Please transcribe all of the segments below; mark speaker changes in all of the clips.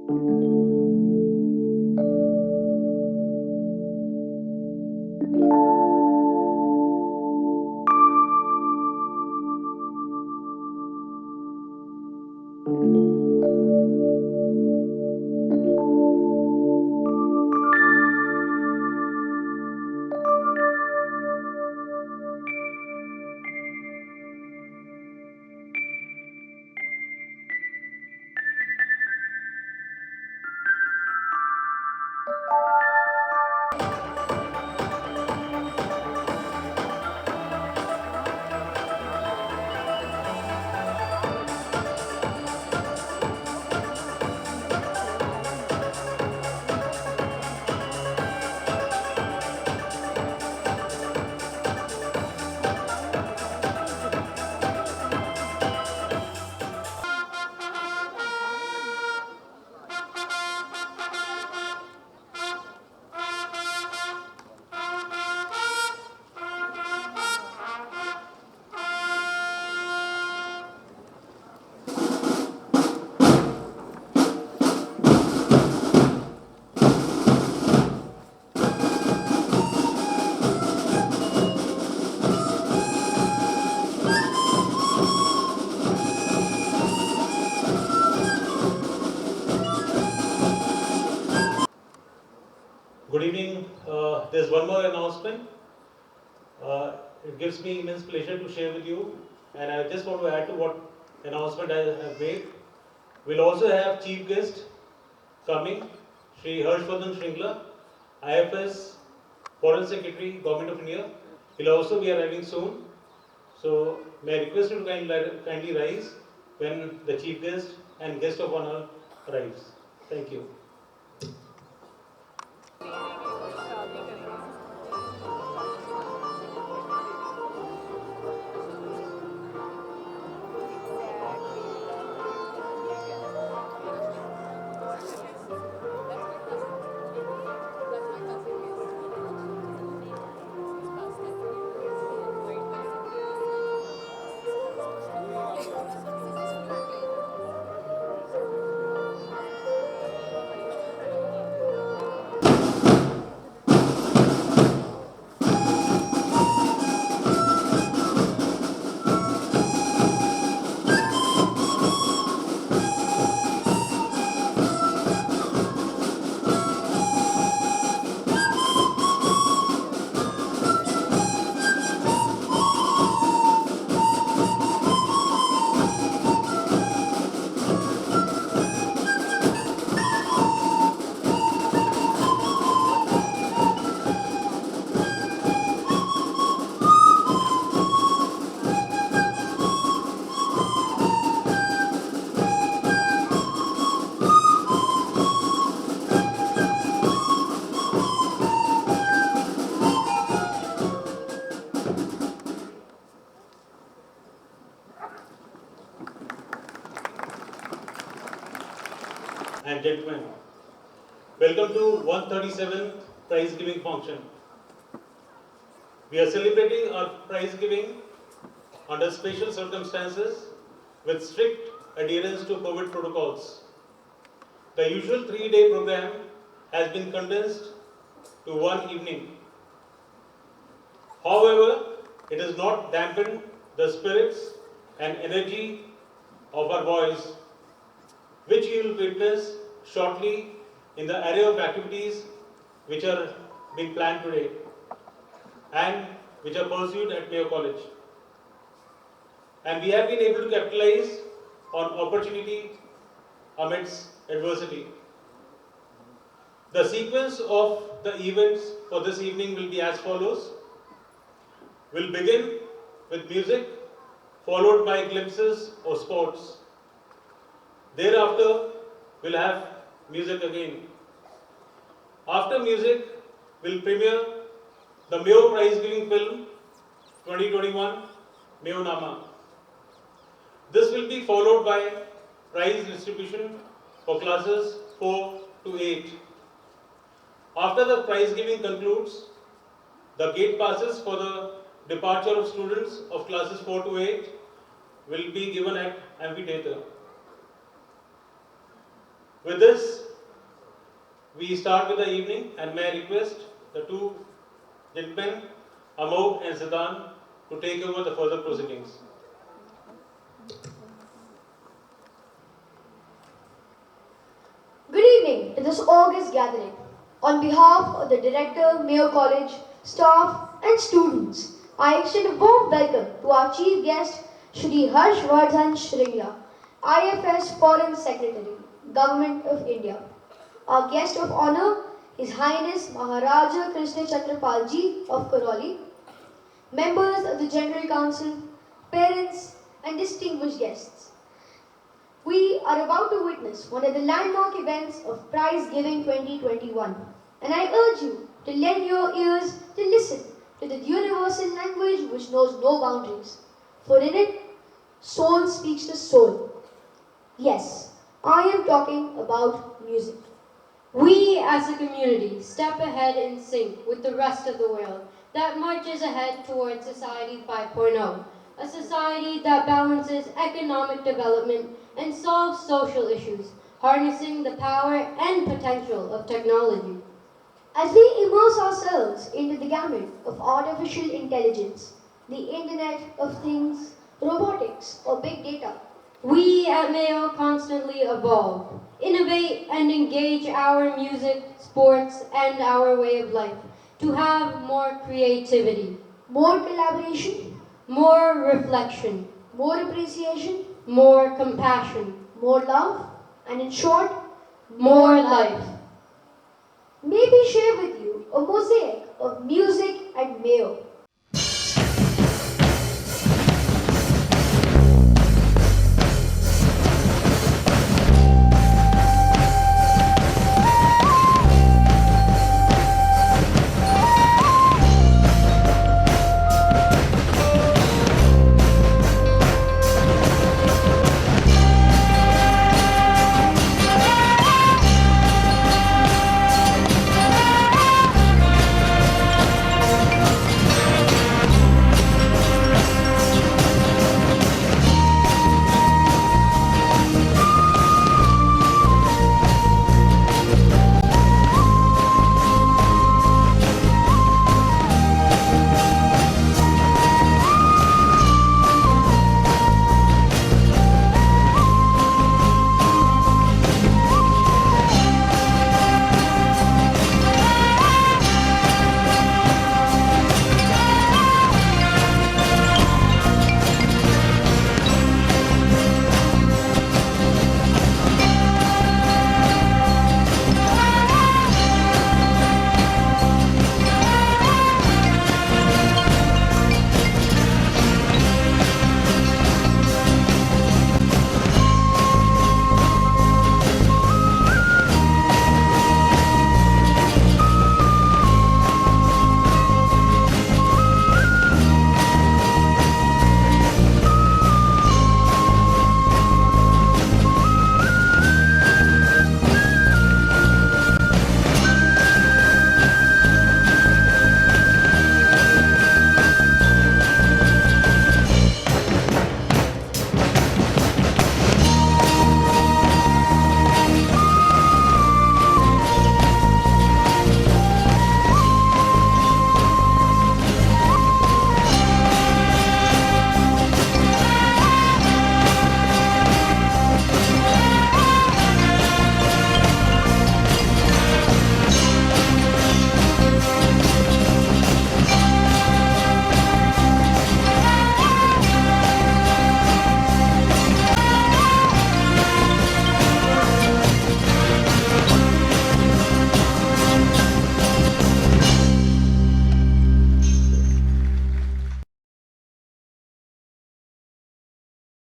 Speaker 1: Good evening. There's one more announcement. It gives me immense pleasure to share with you, and I just want to add to what announcement I have made. We'll also have chief guest coming, Shri Shringla, IFS Foreign Secretary, Government of India. He'll also be arriving soon. So may I request you to kindly rise when the chief guest and guest of honor arrives. Thank you. And gentlemen, welcome to 137th prize giving function. We are celebrating our prize giving under special circumstances with strict adherence to COVID protocols. The usual 3-day program has been condensed to one evening. However, it has not dampened the spirits and energy of our boys, which you will witness shortly in the array of activities which are being planned today and which are pursued at Mayo College. And we have been able to capitalize on opportunity amidst adversity. The sequence of the events for this evening will be as follows. We'll begin with music, followed by glimpses of sports. Thereafter, we'll have music again. After music, we'll premiere the Mayo Prize Giving Film 2021, Mayo Nama. This will be followed by prize distribution for classes 4 to 8. After the prize giving concludes, the gate passes for the departure of students of classes 4 to 8 will be given at amphitheatre. With this, we start with the evening, and may I request the two gentlemen, Amog and Siddhan, to take over the further proceedings.
Speaker 2: Good evening to this August gathering. On behalf of the Director, Mayo College, staff and students, I extend a warm welcome to our Chief Guest, Shri Vardhan Shringla, IFS Foreign Secretary, Government of India. Our guest of honor, His Highness Maharaja Krishna Chandrapalji of Karoli, members of the General Council, parents and distinguished guests. We are about to witness one of the landmark events of Prize Giving 2021, and I urge you to lend your ears to listen to the universal language which knows no boundaries. For in it, soul speaks to soul. Yes, I am talking about music.
Speaker 3: We as a community step ahead in sync with the rest of the world that marches ahead towards Society 5.0, a society that balances economic development and solves social issues, harnessing the power and potential of technology.
Speaker 2: As we immerse ourselves into the gamut of artificial intelligence, the Internet of Things, robotics, or big data,
Speaker 3: We at Mayo constantly evolve, innovate, and engage our music, sports, and our way of life to have more creativity,
Speaker 2: more collaboration,
Speaker 3: more reflection,
Speaker 2: more appreciation,
Speaker 3: more compassion,
Speaker 2: more love, and in short,
Speaker 3: more life.
Speaker 2: may we share with you a mosaic of music at Mayo.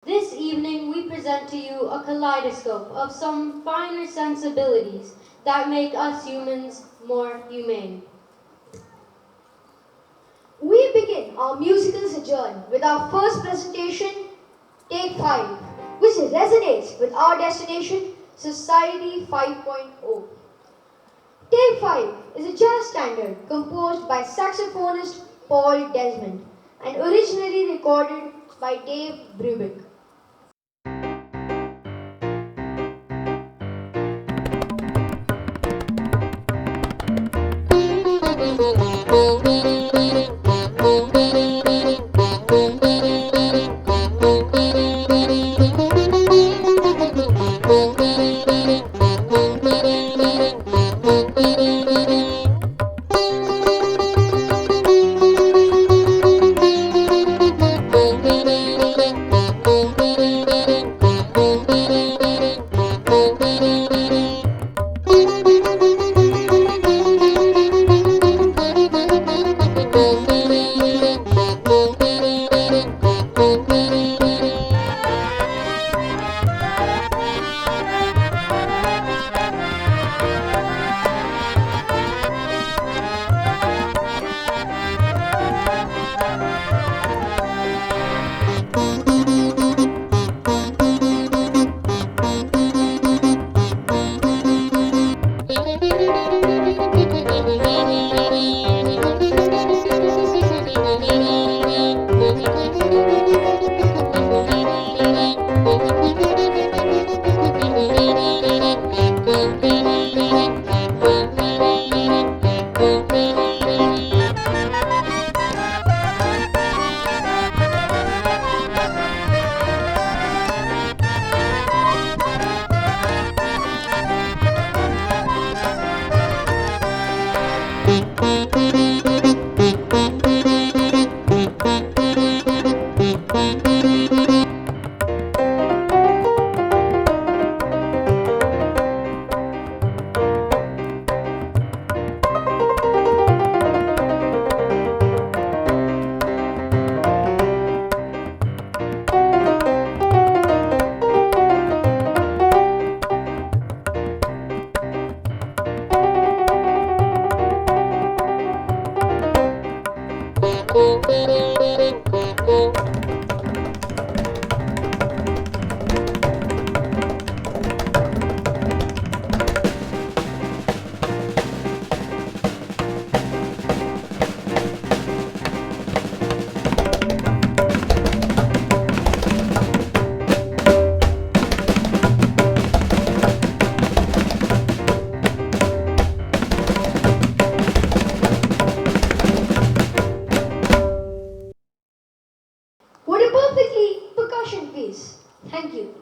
Speaker 3: This evening we present to you a kaleidoscope of some finer sensibilities that make us humans more humane.
Speaker 2: We begin our musical sojourn with our first presentation, Take 5, which resonates with our destination, Society 5.0. Take 5 is a jazz standard composed by saxophonist Paul Desmond and originally recorded by Dave Brubeck. What a perfectly percussion piece. Thank you.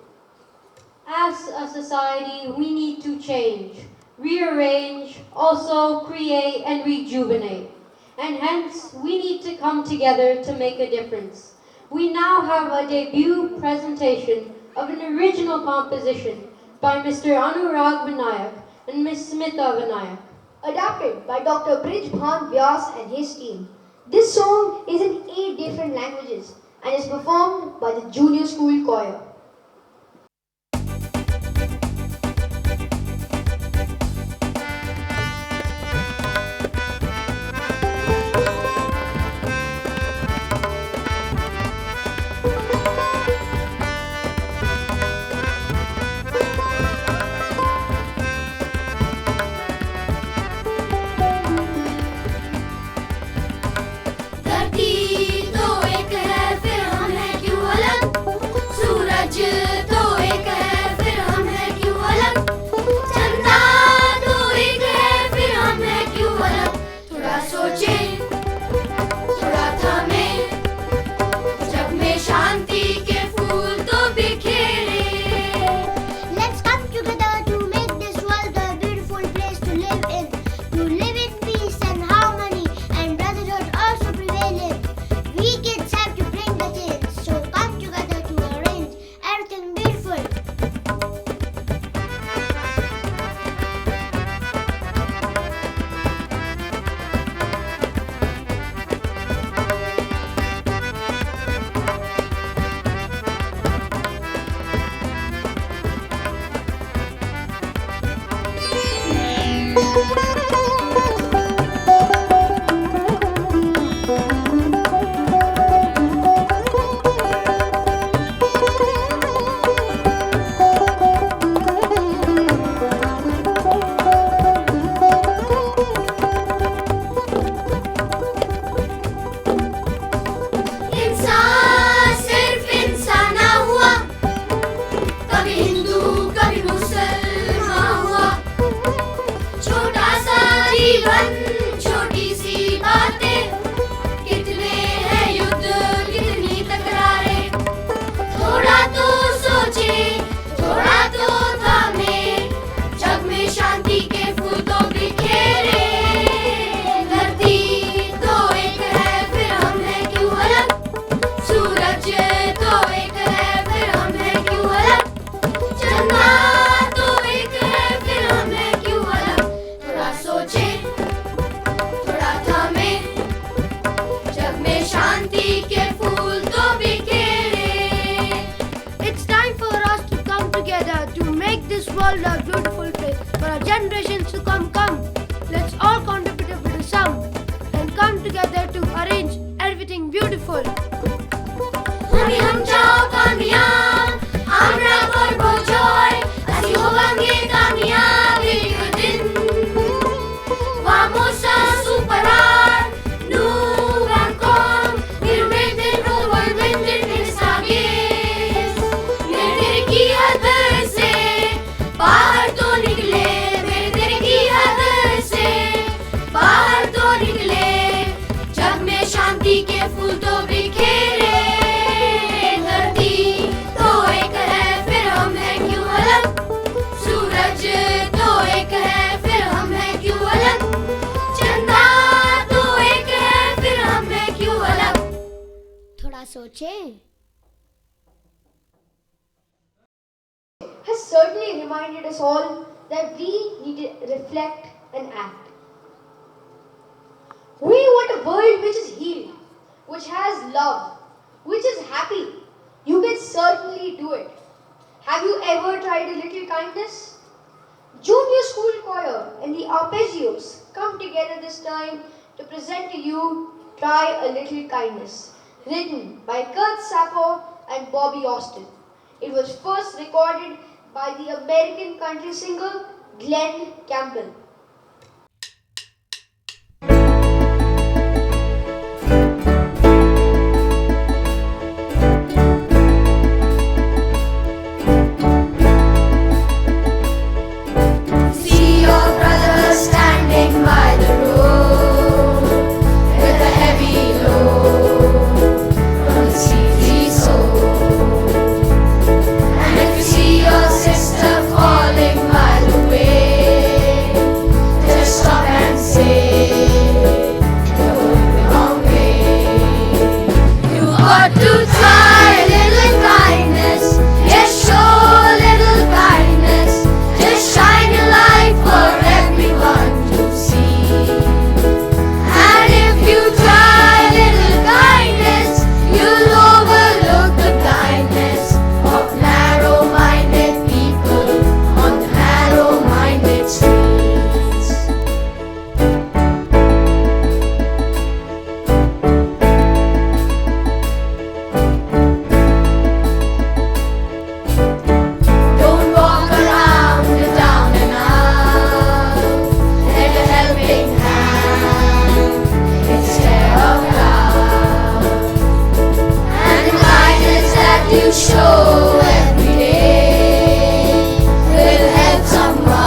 Speaker 3: As a society, we need to change, rearrange, also create and rejuvenate. And hence, we need to come together to make a difference. We now have a debut presentation of an original composition by Mr. Anurag Vinayak and Ms. Smita Vinayak.
Speaker 2: Adapted by Dr. Brijbhan Vyas and his team. This song is in 8 different languages and is performed by the junior school choir.
Speaker 4: धरती तो एक है फिर हम हैं क्यों अलग सूरज तो एक है फिर हम हैं क्यों अलग चंदा तो एक है फिर हम हैं क्यों अलग थोड़ा सोचे थोड़ा थमे जग में शांति के फूल तो बिखेरे Let's come together to make this world a beautiful place to live in peace and harmony and brotherhood also prevailing. We kids have to bring the change, so come together to arrange everything beautiful. इंसान सिर्फ इंसान ना हुआ कभी हिंदू कभी मुसलमान हुआ छोटा सा जीवन छोटी सी बातें कितने हैं युद्ध कितनी तकरारें थोड़ा तो सोचे थोड़ा तो थामे जग में शांति के फूल तो बिखेरे धरती तो एक है फिर हम हैं क्यों अलग सूरज तो एक है फिर हम हैं क्यों अलग चंदा तो एक है फिर हम हैं क्यों अलग थोड़ा सोचे थोड़ा थमे जग में शांति के फूल तो बिखेरे It's time for us to come together to make this world a beautiful place for our generations to come. Let's all contribute a bit of some and come together to arrange everything beautiful. हम जाओ कामयाब আমরা করব জয় আসি होंगे कामयाब एक दिन Vamos a superar nunca con firmemente probablemente esta vez मेरे दिल की हद से बाहर तो निकले मेरे दिल की हद से बाहर तो निकले जग में शांति के फूल तो बिखेरे धरती तो एक है फिर हम हैं क्यों अलग सूरज तो एक है फिर हम हैं क्यों अलग चंदा तो एक है फिर हम हैं क्यों अलग थोड़ा सोचे
Speaker 2: Has certainly reminded us all that we need to reflect and act. We want a world which is healed, which has love, which is happy. You can certainly do it. Have you ever tried a little kindness? Junior school choir and the arpeggios come together this time to present to you Try a Little Kindness, written by Kurt Sappo and Bobby Austin. It was first recorded by the American country singer Glenn Campbell.
Speaker 4: See your brother standing by the road with a heavy load from the seeds he sowed. And if you see your sister falling by the way, just stop and say, you're going the wrong way. You got to try a little kindness, yes, show a little kindness. Just shine your light for everyone to see. And if you try a little kindness, you'll overlook the blindness of narrow-minded people on the narrow-minded streets. Don't walk around with down and out. Lend a helping hand instead of doubt. And the kindness that you show every day will help someone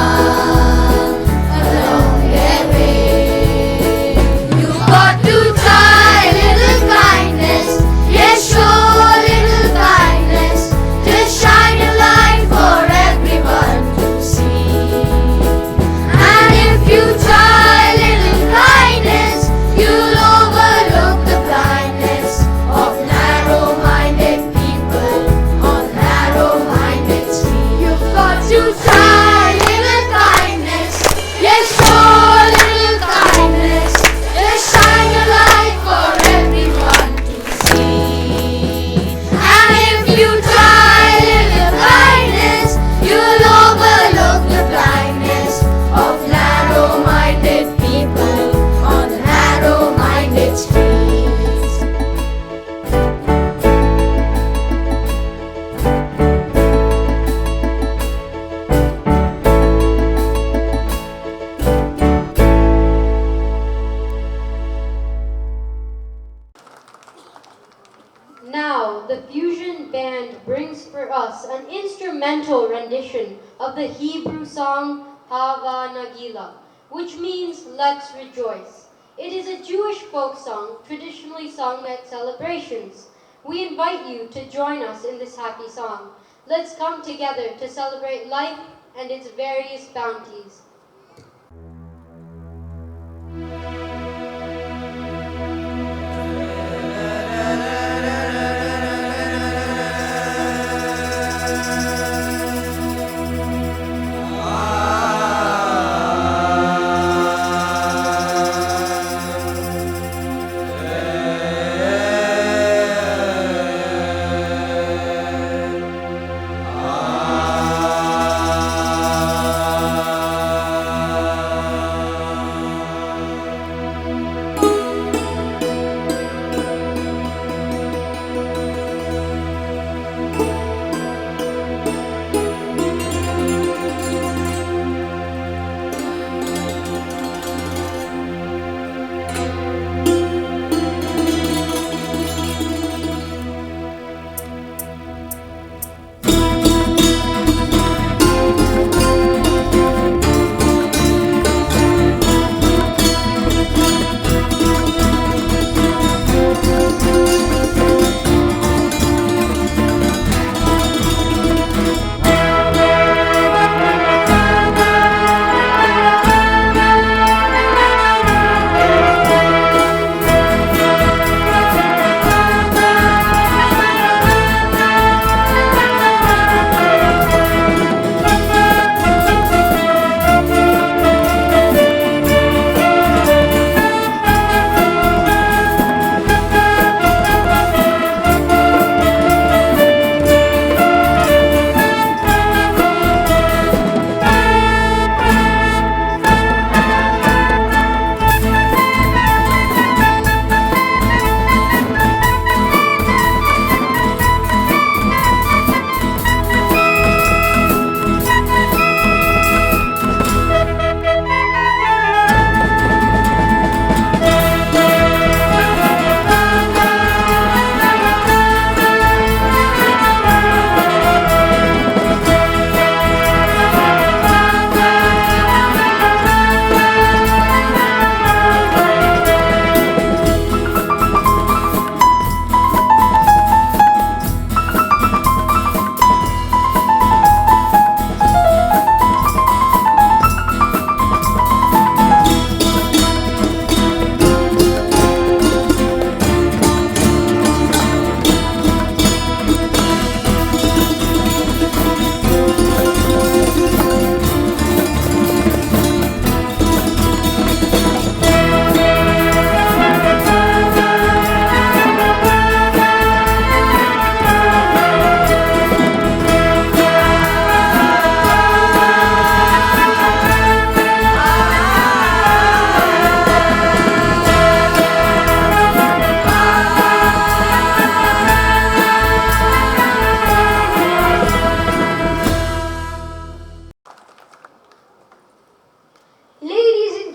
Speaker 4: along their way. You've got to try a little kindness, yes, show a little kindness. Just shine a light for everyone to see. And if you try a little kindness, you'll overlook the blindness of narrow-minded people on narrow-minded streets. You've got to try a little kindness, yes, show a little kindness. Just shine a light for everyone to see. And if you try a little kindness, you'll overlook the blindness of narrow-minded people on narrow-minded streets.
Speaker 3: Now, the fusion band brings for us an instrumental rendition of the Hebrew song Hava Nagila, which means let's rejoice. It is a Jewish folk song traditionally sung at celebrations. We invite you to join us in this happy song. Let's come together to celebrate life and its various bounties.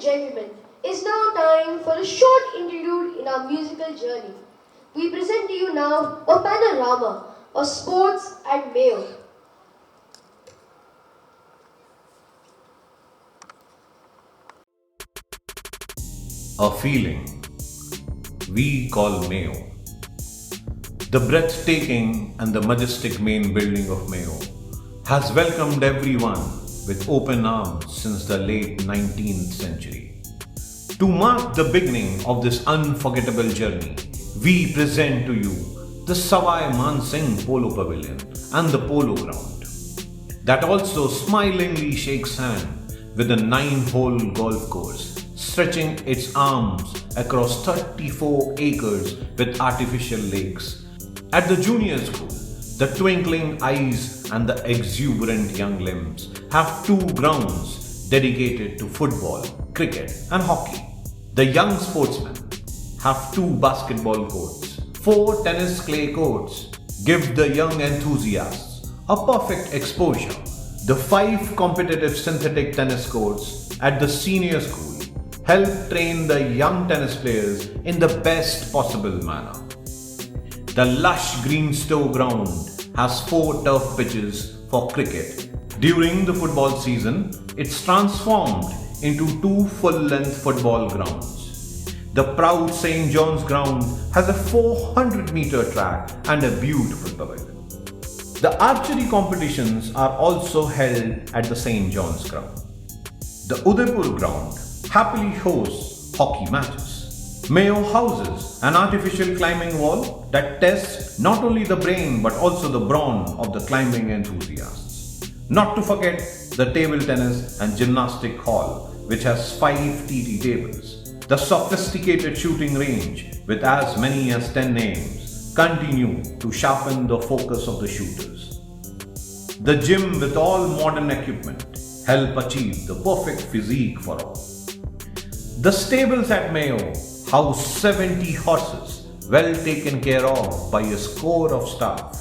Speaker 2: gentlemen, it's now time for a short interlude in our musical journey. We present to you now a panorama of sports at Mayo.
Speaker 5: A feeling we call Mayo. The breathtaking and the majestic main building of Mayo has welcomed everyone with open arms since the late 19th century. To mark the beginning of this unforgettable journey, we present to you the Savai Man Singh Polo Pavilion and the Polo Ground, that also smilingly shakes hand with a 9-hole golf course stretching its arms across 34 acres with artificial lakes. At the junior school, the twinkling eyes and the exuberant young limbs have 2 grounds dedicated to football, cricket and hockey. The young sportsmen have 2 basketball courts, 4 tennis clay courts give the young enthusiasts a perfect exposure. The 5 competitive synthetic tennis courts at the senior school help train the young tennis players in the best possible manner. The lush green stow ground has 4 turf pitches for cricket. During the football season, it's transformed into 2 full-length football grounds. The proud St. John's ground has a 400-meter track and a beautiful pavilion. The archery competitions are also held at the St. John's ground. The Udaipur ground happily hosts hockey matches. Mayo houses an artificial climbing wall that tests not only the brain but also the brawn of the climbing enthusiasts. Not to forget the table tennis and gymnastic hall, which has 5 TT tables. The sophisticated shooting range with as many as 10 names continue to sharpen the focus of the shooters. The gym with all modern equipment help achieve the perfect physique for all. The stables at Mayo house 70 horses well taken care of by a score of staff.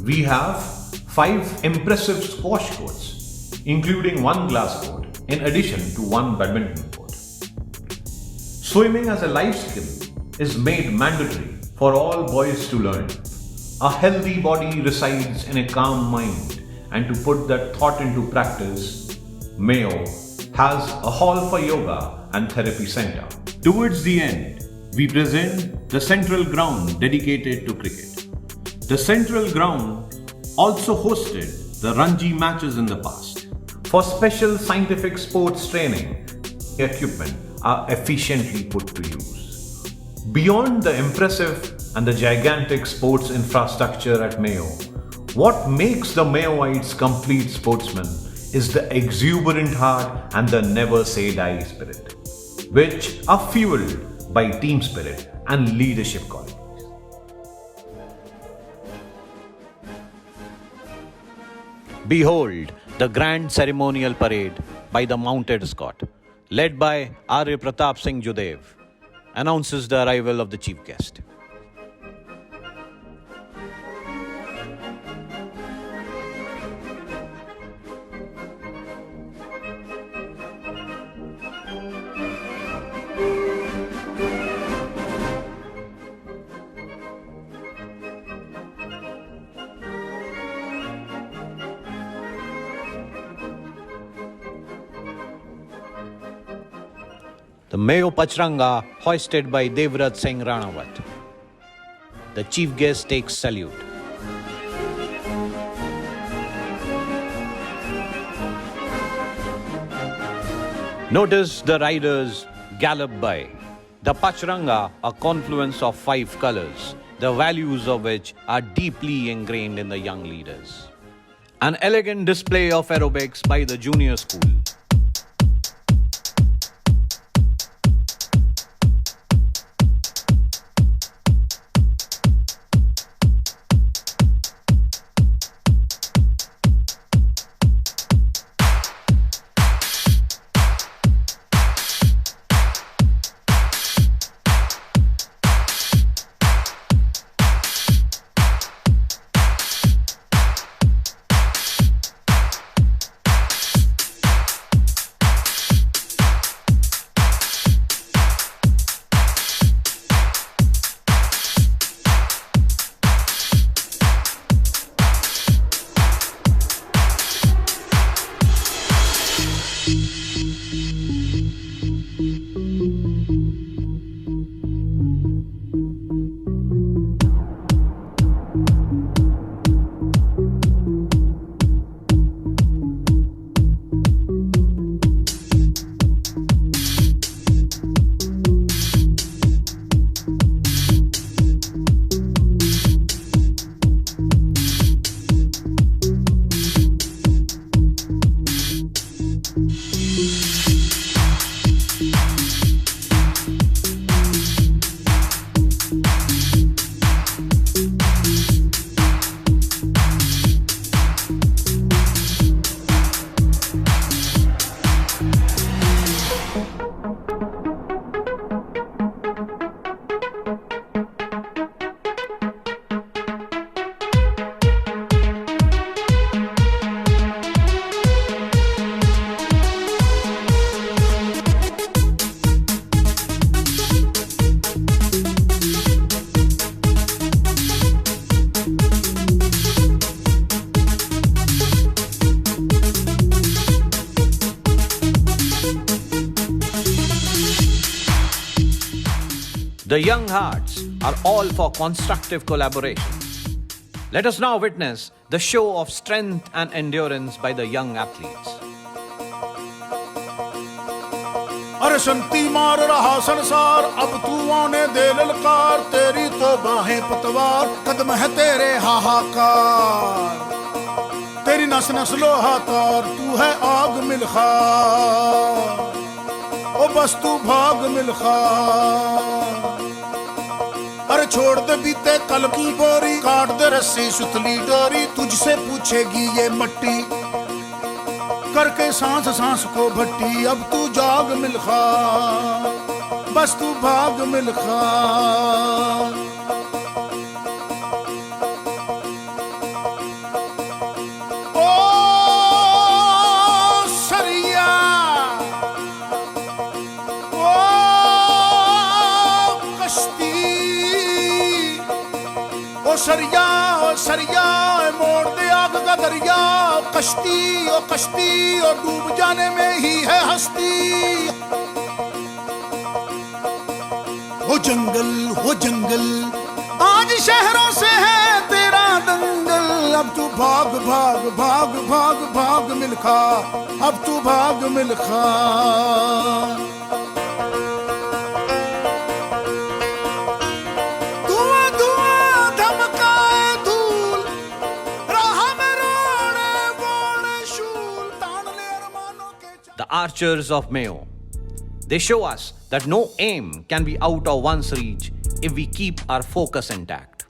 Speaker 5: We have 5 impressive squash courts, including 1 glass court, in addition to 1 badminton court. Swimming as a life skill is made mandatory for all boys to learn. A healthy body resides in a calm mind, and to put that thought into practice, Mayo has a hall for yoga and therapy center. Towards the end, we present the central ground dedicated to cricket. The central ground also hosted the Ranji matches in the past. For special scientific sports training, equipment are efficiently put to use. Beyond the impressive and the gigantic sports infrastructure at Mayo, what makes the Mayoites complete sportsmen is the exuberant heart and the never say die spirit, which are fueled by team spirit and leadership qualities.
Speaker 6: Behold the grand ceremonial parade by the mounted escort, led by Arya Pratap Singh Judev, announces the arrival of the chief guest. The Mayo Pachranga hoisted by Devrat Singh Ranawat. The chief guest takes salute. Notice the riders gallop by. The Pachranga, a confluence of 5 colors, the values of which are deeply ingrained in the young leaders. An elegant display of aerobics by the junior school. The young hearts are all for constructive collaboration. Let us now witness the show of strength and endurance by the young athletes.
Speaker 7: अरे संती मार रहा संसार, अब तू आने दे ललकार, तेरी तो बाहें पतवार, कदम है तेरे हाहाकार, तेरी नस नस लोहा तार, तू है आग मिलखार, ओ बस तू भाग मिलखार। अरे छोड़ दे बीते कल की बोरी, काट दे रस्सी सुतली डोरी, तुझसे पूछेगी ये मट्टी, करके सांस सांस को भट्टी, अब तू जाग मिलखा, बस तू भाग मिलखा। ओ सरिया, ओ कश्ती, ओ सरिया मोड़ दे आग का दरिया, कश्ती ओ डूब जाने में ही है हस्ती। हो जंगल आज शहरों से है तेरा दंगल, अब तू भाग भाग भाग भाग भाग मिलखा, अब तू भाग Milkha.
Speaker 6: The archers of Mayo. They show us that no aim can be out of one's reach if we keep our focus intact.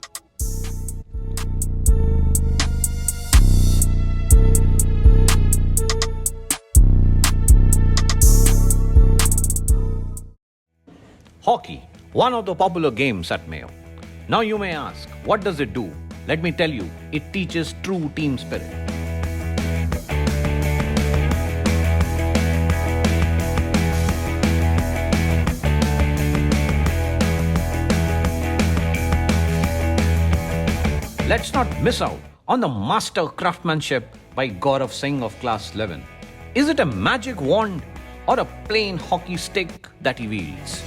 Speaker 6: Hockey, one of the popular games at Mayo. Now you may ask, what does it do? Let me tell you, it teaches true team spirit. Let's not miss out on the master craftsmanship by Gaurav Singh of class 11. Is it a magic wand or a plain hockey stick that he wields?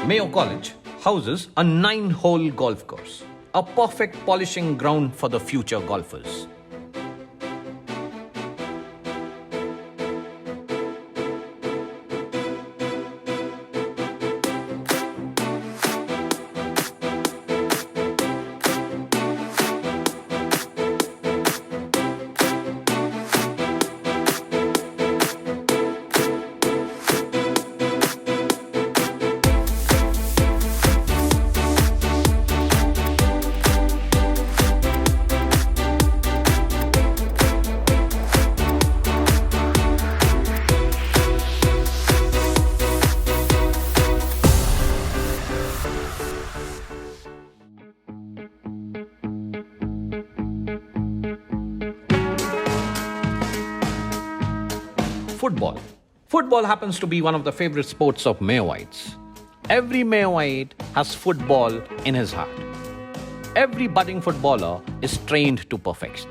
Speaker 6: Mayo College houses a 9-hole golf course, a perfect polishing ground for the future golfers. Football. Football happens to be one of the favorite sports of Mayoites. Every Mayoite has football in his heart. Every budding footballer is trained to perfection.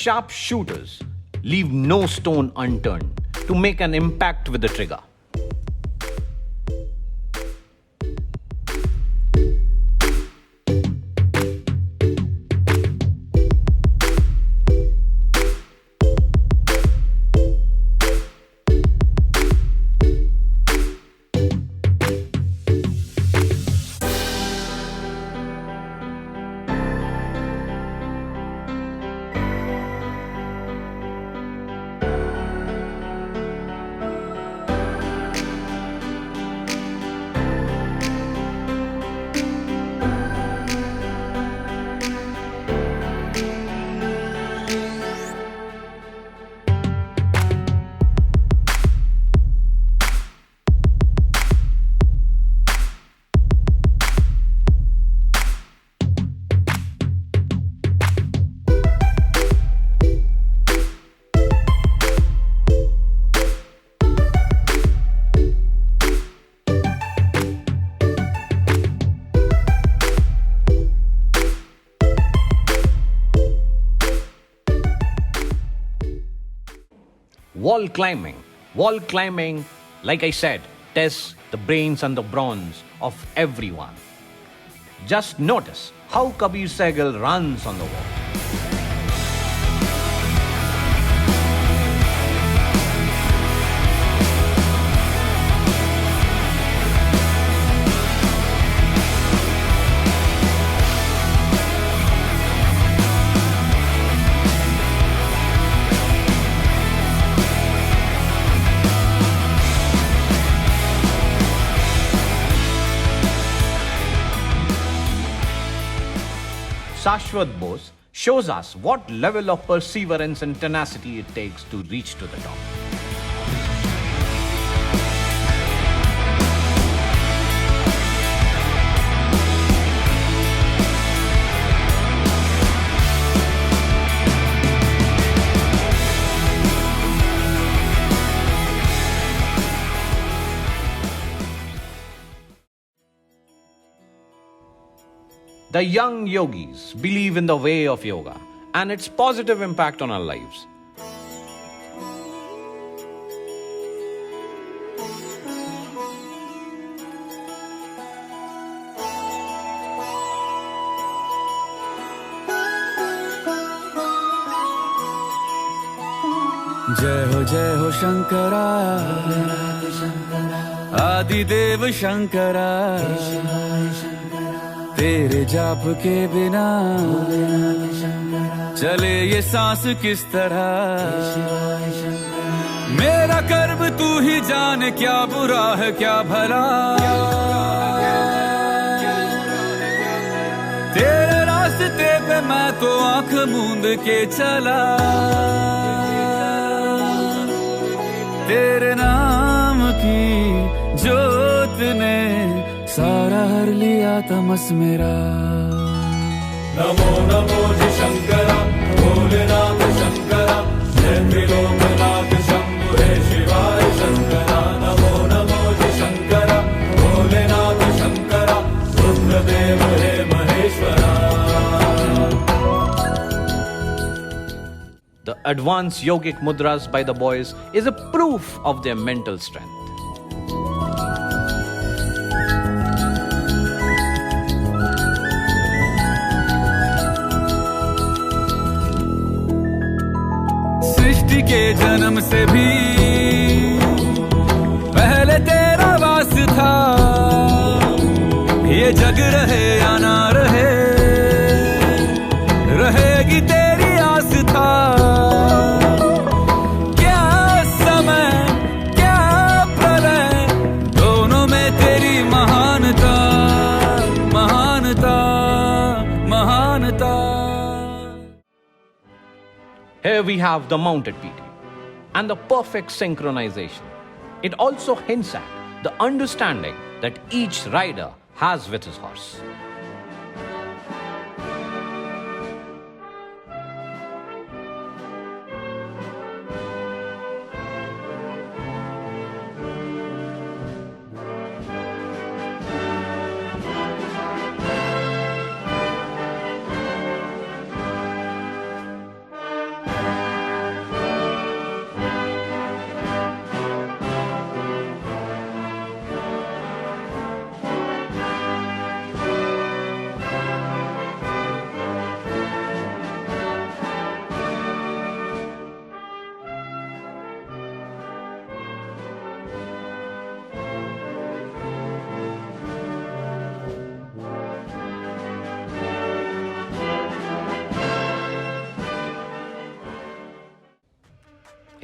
Speaker 6: sharpshooters leave no stone unturned to make an impact with the trigger. Wall climbing. Wall climbing, like I said, tests the brains and the brawns of everyone. Just notice how Kabir Sehgal runs on the wall. Shashwat Bose shows us what level of perseverance and tenacity it takes to reach to the top. The young yogis believe in the way of yoga and its positive impact on our lives.
Speaker 8: जय हो शंकरा आदिदेव शंकरा तेरे जाप के बिना चले ये सांस किस तरह मेरा कर्म तू ही जाने क्या बुरा है क्या भला तेरे रास्ते पे मैं तो आंख मूंद के चला तेरे नाम की जोत ने सारा हर लिया तमस मेरा नमो नमो जी शंकरा भोलेनाथ शंकरा जय त्रिलोकनाथ शंभु हे शिवाय शंकरा नमो नमो जी शंकरा भोलेनाथ शंकरा रुद्रदेव हे Maheshwara.
Speaker 6: The advanced yogic mudras by the boys is a proof of their mental strength.
Speaker 8: सृष्टि के जन्म से भी पहले तेरा वास था ये जग रहे या ना रहे रहेगी तेरी आस था क्या समय क्या प्रलय दोनों में तेरी महानता महानता महानता.
Speaker 6: Here we have the mounted PT and the perfect synchronization. It also hints at the understanding that each rider has with his horse.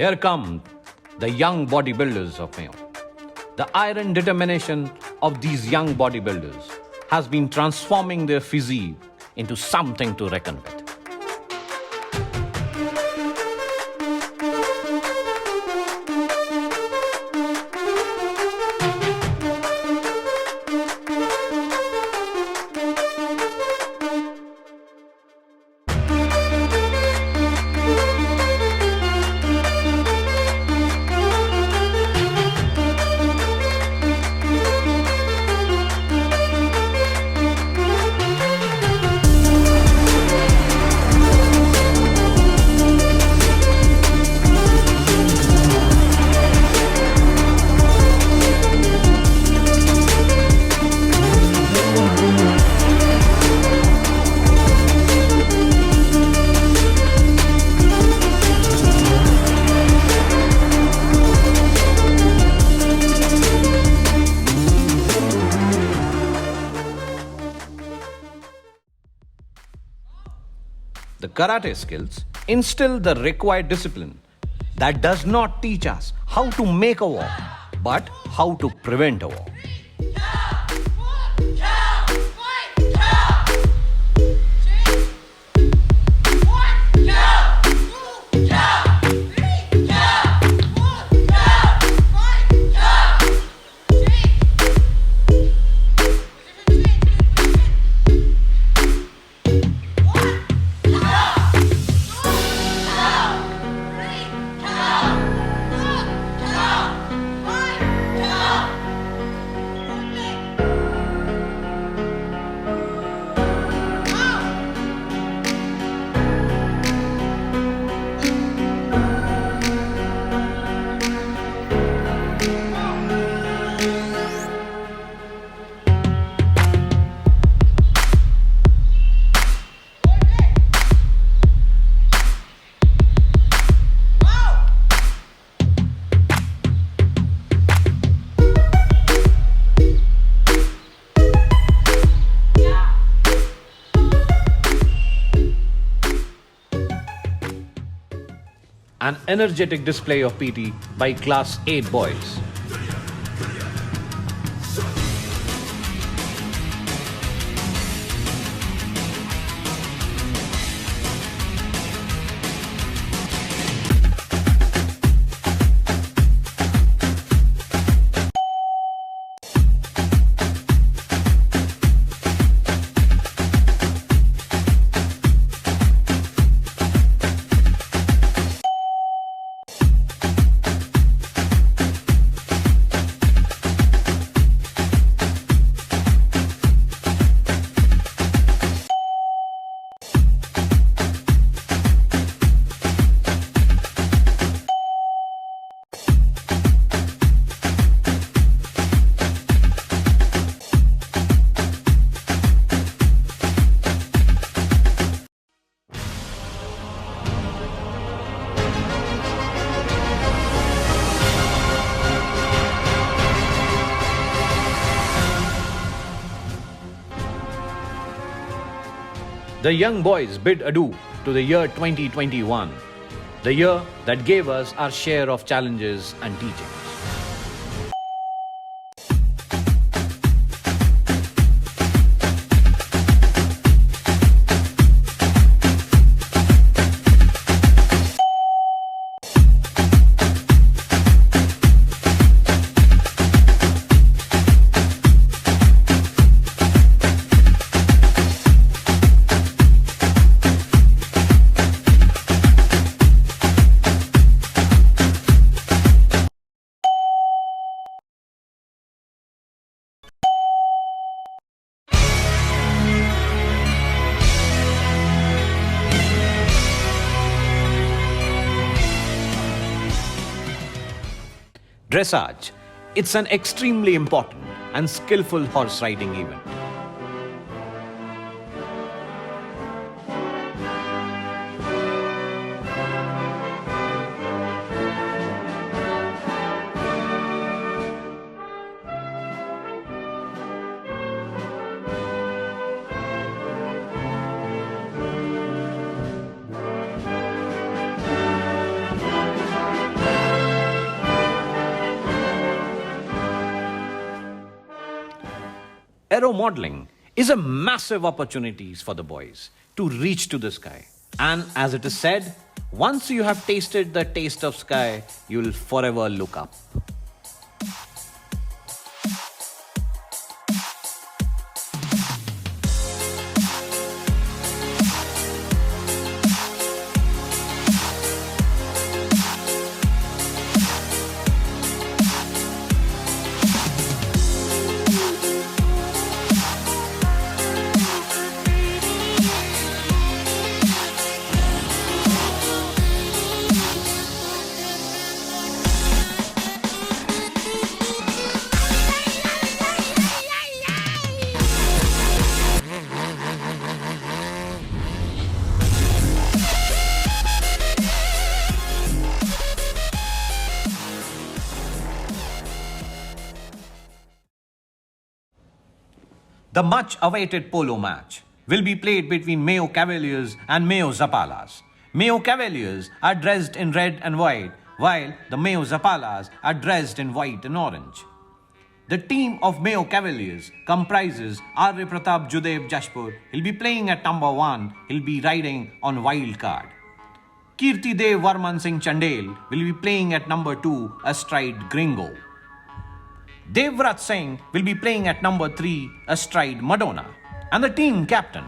Speaker 6: Here come the young bodybuilders of Mayo. The iron determination of these young bodybuilders has been transforming their physique into something to reckon with. The karate skills instill the required discipline that does not teach us how to make a war, but how to prevent a war. An energetic display of PT by Class 8 boys. The young boys bid adieu to the year 2021, the year that gave us our share of challenges and teachings. Dressage. It's an extremely important and skillful horse riding event. Aero modeling is a massive opportunity for the boys to reach to the sky. And as it is said, once you have tasted the taste of sky, you will forever look up. The much-awaited polo match will be played between Mayo Cavaliers and Mayo Zapalas. Mayo Cavaliers are dressed in red and white, while the Mayo Zapalas are dressed in white and orange. The team of Mayo Cavaliers comprises R. Pratap Judev Jashpur. He'll be playing at number 1. He'll be riding on wild card. Kirti Dev Varman Singh Chandel will be playing at number 2 astride Gringo. Devvrat Singh will be playing at number 3 astride Madonna. And the team captain,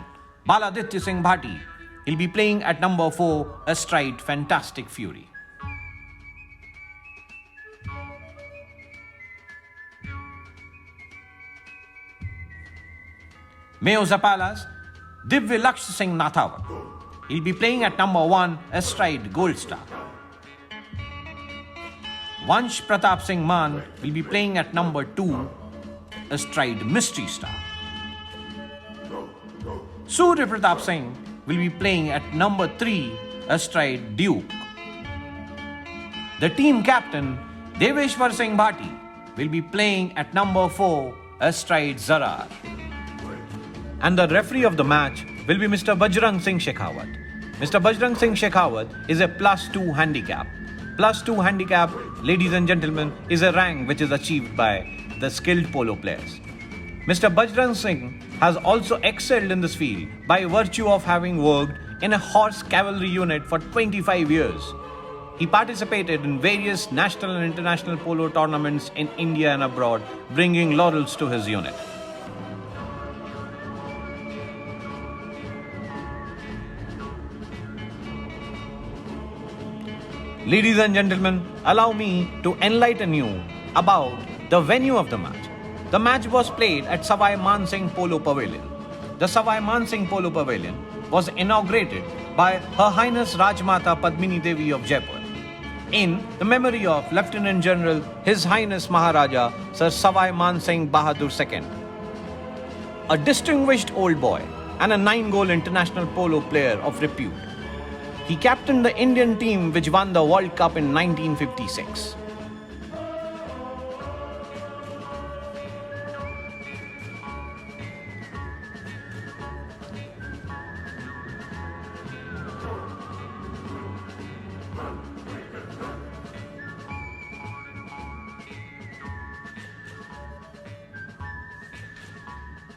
Speaker 6: Baladitya Singh Bhati, will be playing at number 4 astride Fantastic Fury. Mayo Zapalas, Divya Laksh Singh Nathawat. He'll be playing at number 1 astride Gold Star. Vansh Pratap Singh Man will be playing at number 2 astride Mystery Star. Surya Pratap Singh will be playing at number 3 astride Duke. The team captain Deveshwar Singh Bhati will be playing at number 4 astride Zarar. And the referee of the match will be Mr. Bajrang Singh Shekhawat. Mr. Bajrang Singh Shekhawat is a +2 handicap. +2 handicap, ladies and gentlemen, is a rank which is achieved by the skilled polo players. Mr. Bajrang Singh has also excelled in this field by virtue of having worked in a horse cavalry unit for 25 years. He participated in various national and international polo tournaments in India and abroad, bringing laurels to his unit. Ladies and gentlemen, allow me to enlighten you about the venue of the match. The match was played at Savai Man Singh Polo Pavilion. The Savai Man Singh Polo Pavilion was inaugurated by Her Highness Rajmata Padmini Devi of Jaipur in the memory of Lieutenant General His Highness Maharaja Sir Savai Man Singh Bahadur II. A distinguished old boy and a 9-goal international polo player of repute. He captained the Indian team which won the World Cup in 1956.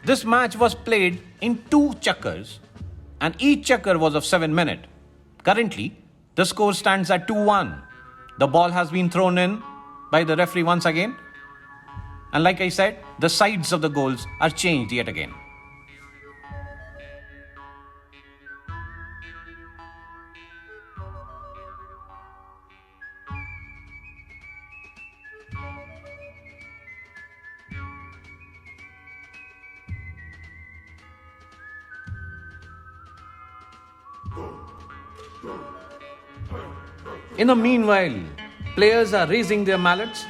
Speaker 6: This match was played in 2 checkers and each checker was of 7 minutes. Currently, the score stands at 2-1. The ball has been thrown in by the referee once again. And like I said, the sides of the goals are changed yet again. In the meanwhile, players are raising their mallets.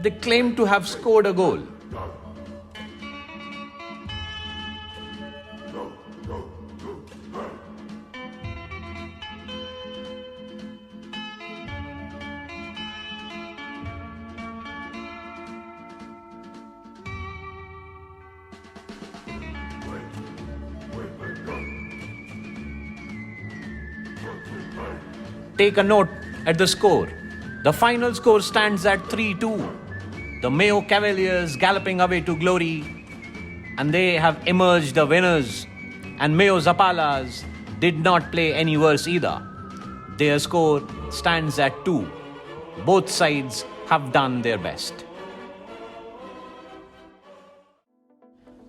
Speaker 6: They claim to have scored a goal. Take a note at the score. The final score stands at 3-2. The Mayo Cavaliers galloping away to glory and they have emerged the winners. And Mayo Zapalas did not play any worse either. Their score stands at 2. Both sides have done their best.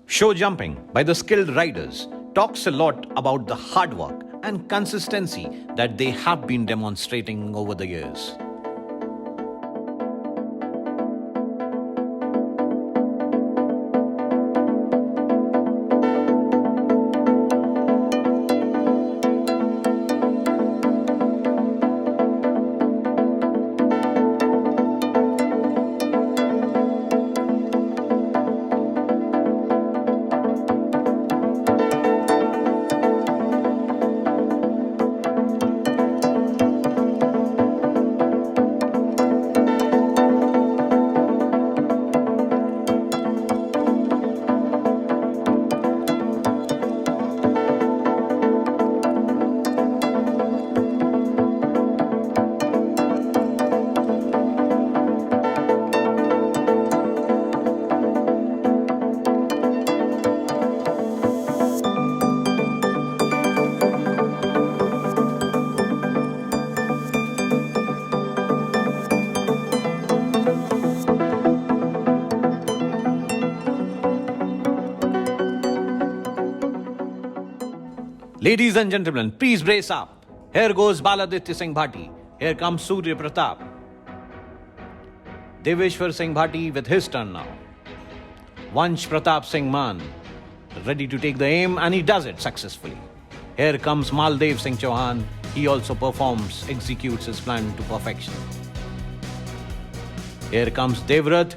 Speaker 6: Show jumping by the skilled riders talks a lot about the hard work and consistency that they have been demonstrating over the years. Ladies and gentlemen, please brace up. Here goes Baladitya Singh Bhati. Here comes Surya Pratap. Deveshwar Singh Bhati with his turn now. Vansh Pratap Singh Man, ready to take the aim, and he does it successfully. Here comes Maldev Singh Chauhan. He also performs, executes his plan to perfection. Here comes Devrat.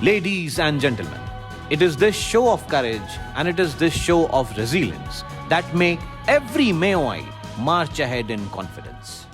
Speaker 6: Ladies and gentlemen, it is this show of courage and it is this show of resilience that make every Mayoite march ahead in confidence.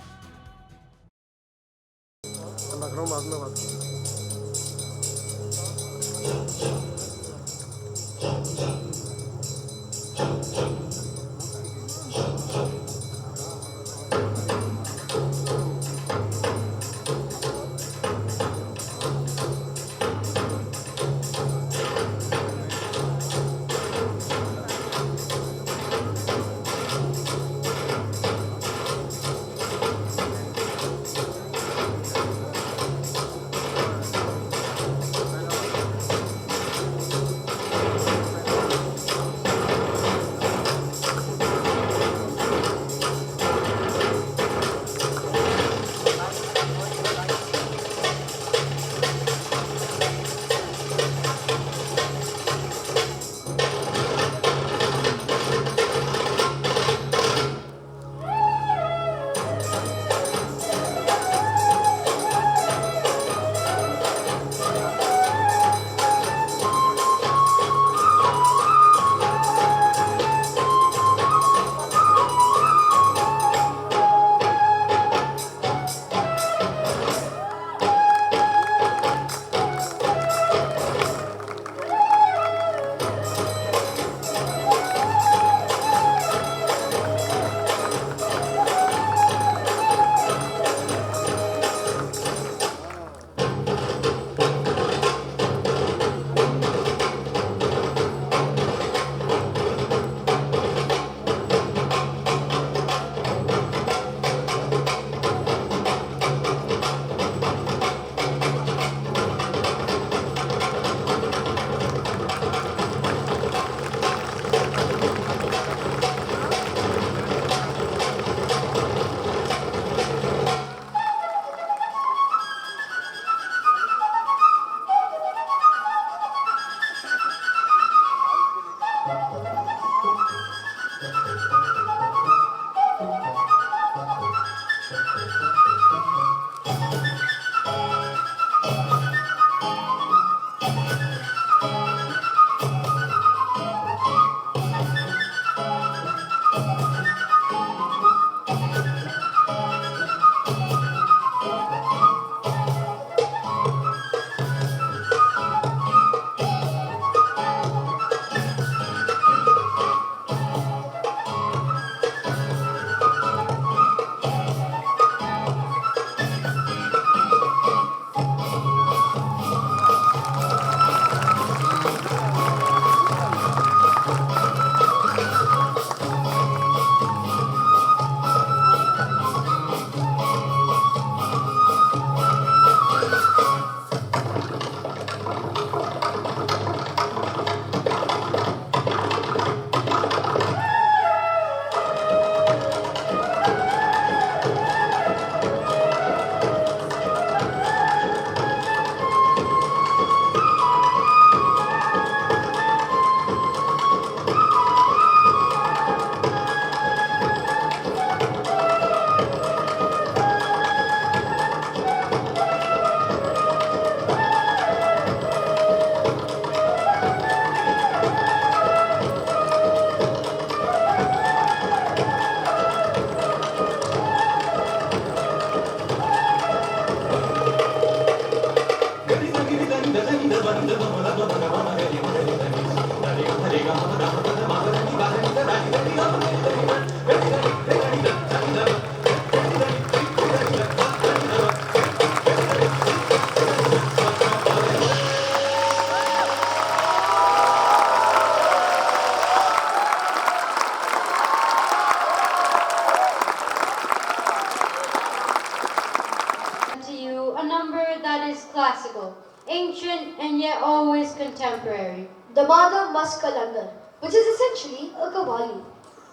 Speaker 3: number that is classical, ancient, and yet always contemporary.
Speaker 2: The Madam Maskalandar, which is essentially a Qawwali.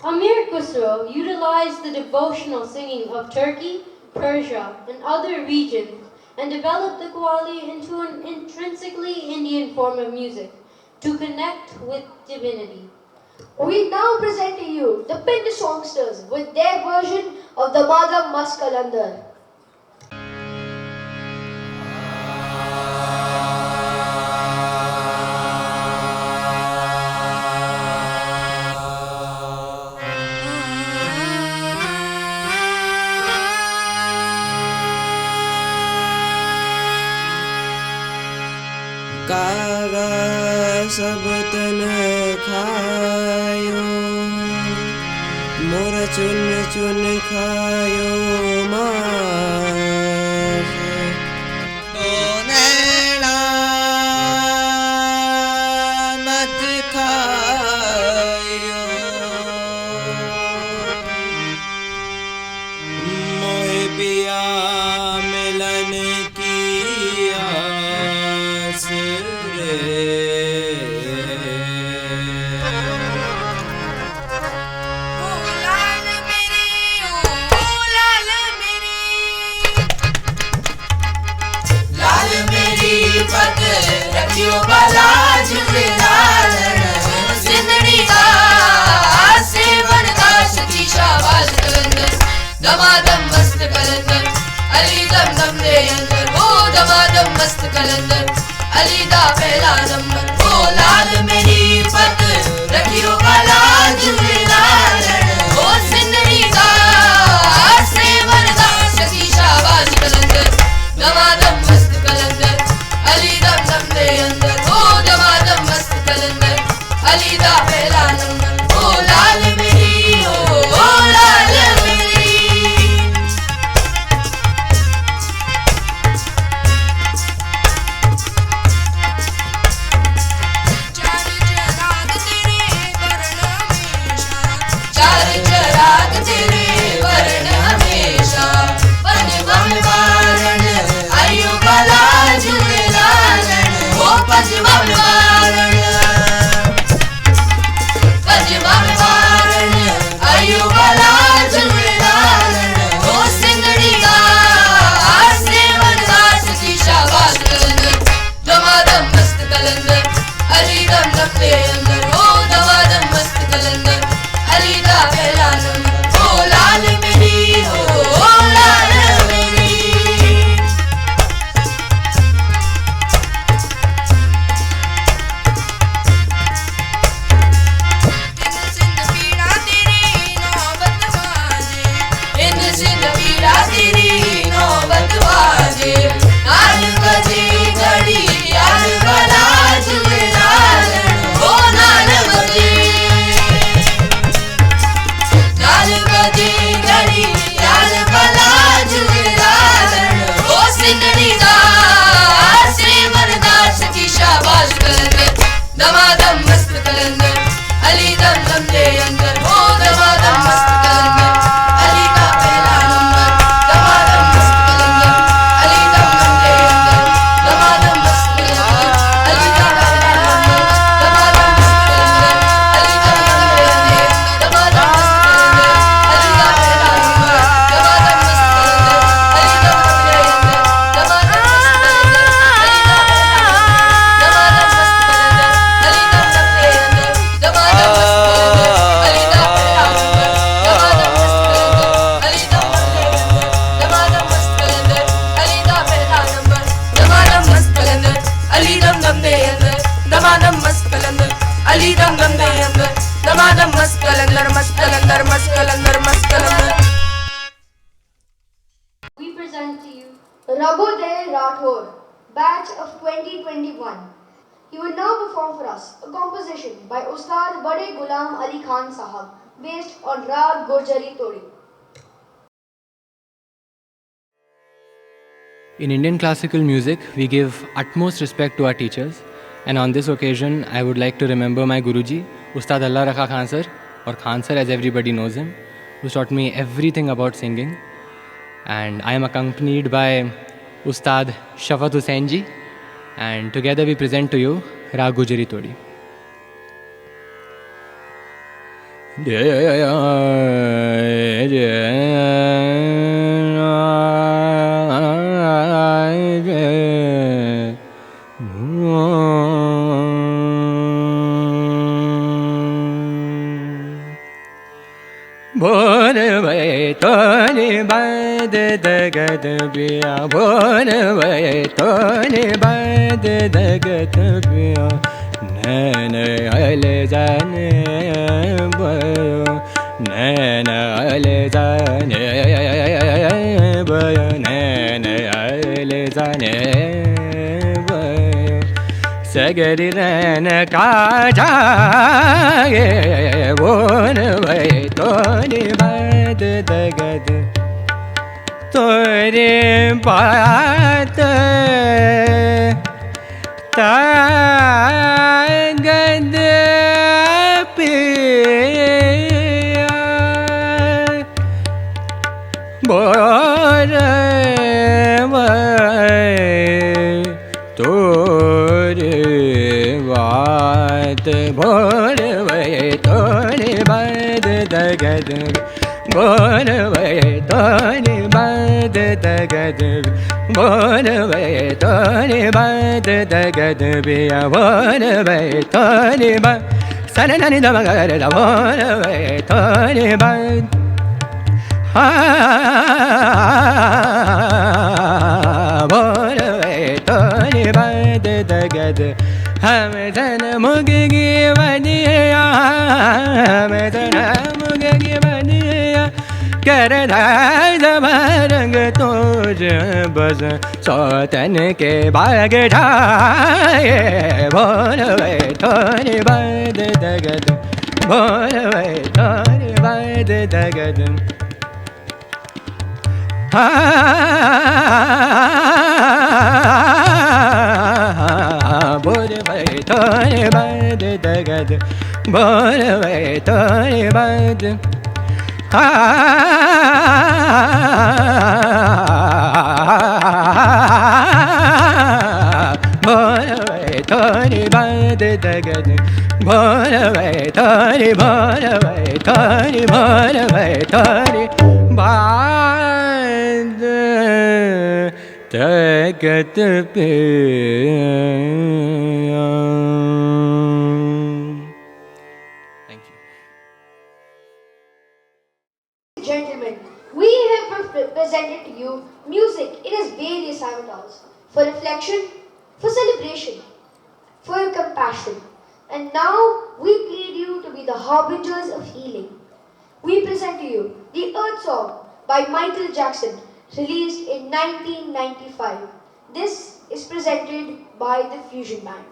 Speaker 3: Amir Khusro utilized the devotional singing of Turkey, Persia, and other regions and developed the Qawwali into an intrinsically Indian form of music to connect with divinity.
Speaker 2: We now present to you the Pinda songsters with their version of the Madam Maskalandar.
Speaker 9: कागा सब तन खायो मोर चुन चुन खायो मास तो नैना मत खायो मोहे पिया मिलन की आस
Speaker 4: पग रखियो भला झूलेलाल सिंधड़ी का सेवन का सती शाबाश कलंदर दमादम मस्त कलंदर अली दम दम दे अंदर ओ दमादम मस्त कलंदर अली दा पहला नंबर ओ लाल मेरी पग रखियो भला झूलेलाल ओ सिंधड़ी का सेवन का सती शाबाश कलंदर दमादम मस्त कलंदर अली दम दम दे अंदर ओ दमादम मस्त कलंदर अली दा पहला नंबर ओ लाल मेरी ओ लाल मेरी चार चराग तेरे वर्ण हमेशा पंजवम वारण आयु भला झूलेलाल ओ पंजवम वारण आयु भला झूलेलाल ओ सिंधड़ी का सेवन का सती शाबाश कलंदर दमादम मस्त कलंदर अली दम दम दे अंदर ओ दमादम मस्त कलंदर अली दा पहला नंबर ओ लाल मेरी ओ लाल मेरी इन सिंध पीड़ा तेरी नौबत बाजे नाल बजे घड़ी यार भला झूलेलाल ओ नाल बजे घड़ी यार भला झूलेलाल ओ सिंधड़ी का सेवन का सती शाबाश कलंदर दमादम मस्त कलंदर अली दम दम दे अंदर ओ दमादम मस्त कलंदर अली का पहला नंबर दमादम मस्त कलंदर अली दम दम दे अंदर दमादम मस्त कलंदर अली का पहला नंबर दमादम मस्त कलंदर अली दम दम दे अंदर दमादम मस्त कलंदर अली का पहला नंबर दमादम मस्त कलंदर अली दम दम दे अंदर दमादम मस्त कलंदर अली का पहला नंबर दमादम मस्त कलंदर अली दम दम दे अंदर दमादम मस्त कलंदर अली दा पहला नंबर दमादम मस्त कलंदर अली दम दम दे अंदर दमादम मस्त कलंदर अली दा पहला नंबर दमादम मस्त कलंदर अली दम दम दे अंदर दमादम मस्त कलंदर अली दम दम दे अंदर दमादम मस्त कलंदर मस्त कलंदर मस्त कलंदर मस्त कलंदर
Speaker 3: We present to you
Speaker 2: Raghuday Rathore, batch of 2021. He will now perform for us a composition by Ustad Bade Ghulam Ali Khan Sahab, based on Rag Gurjari Tori.
Speaker 10: In Indian classical music, we give utmost respect to our teachers, and on this occasion, I would like to remember my Guruji, Ustad Allah Rakha Khan sir, or Khan sir as everybody knows him, who taught me everything about singing. And I am accompanied by Ustad Shafat Hussain ji, and together we present to you Raag Gujari Todi. Bhor vai tone bad dagat biya, bhor vai tone bad dagat biya, nain al jane bayo, nain al jane bayo, nain al jane bayo, sagari ran ka jaye, bhor vai tone bad dagat, tore baat tagad piya, bhor vai tore baat, bhor vai tore bad dagat, bhor vai tore bad dagat, bhor vai tore bad dagat biya, bhor vai tore bad sanani da magar da, bhor vai tore bad bhor vai tore bad dagat, hum dhan muggi vaniya, hum dhan muggi vaniya, कर धारंग तोज बस सौतन के बाग ढाए, भोर वै थोरे बद दगद, भोर वै थोरे बद दगद, भोर वै थोरे बद दगद, भोर वै थोरे बद bhor vai thori bad dagat, bhor vai thori, bhor vai thori, bhor vai thori bad dagat piya.
Speaker 2: Gentlemen, we have presented to you music in its various avatars, for reflection, for celebration, for compassion. And now we plead you to be the harbingers of healing. We present to you the Earth Song by Michael Jackson, released in 1995. This is presented by the Fusion Band.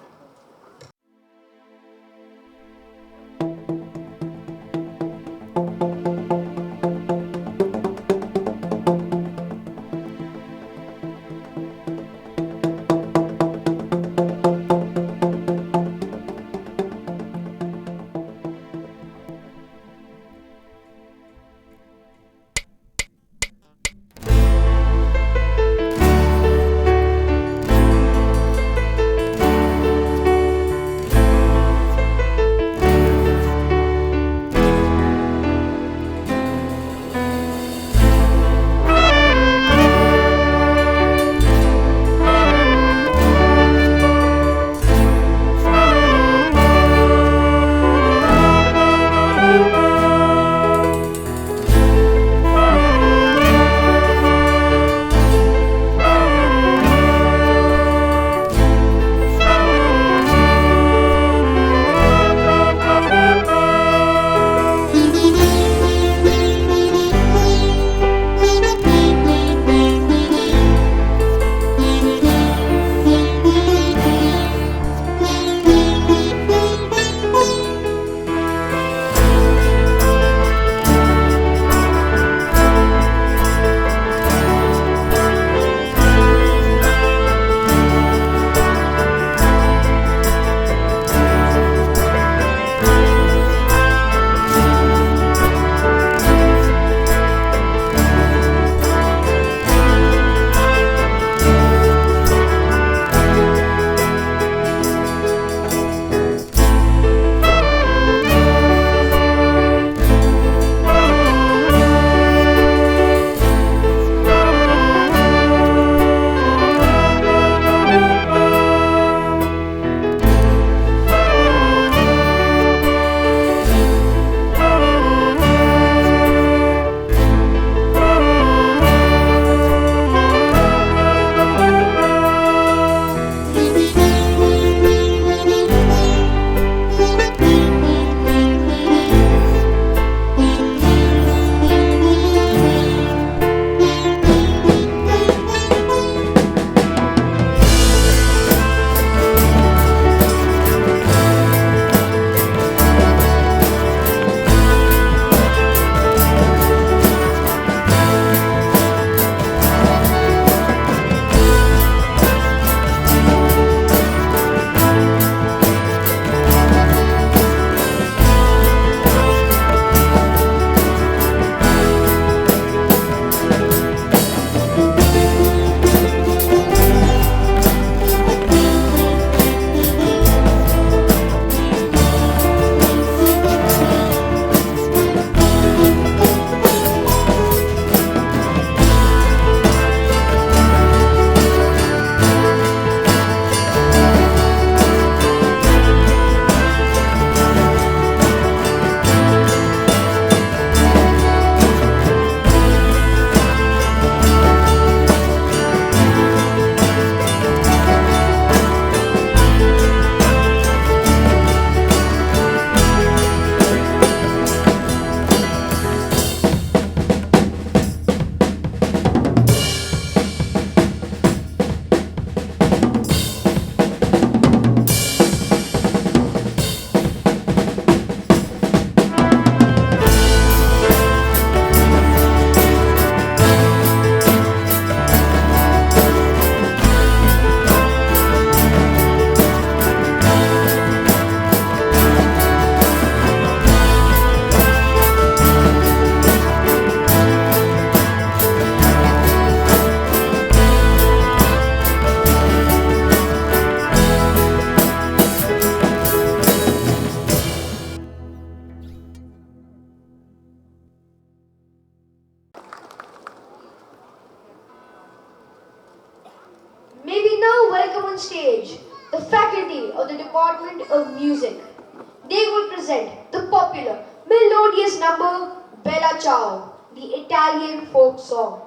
Speaker 2: on stage the faculty of the Department of Music. They will present the popular, melodious number Bella Ciao, the Italian folk song.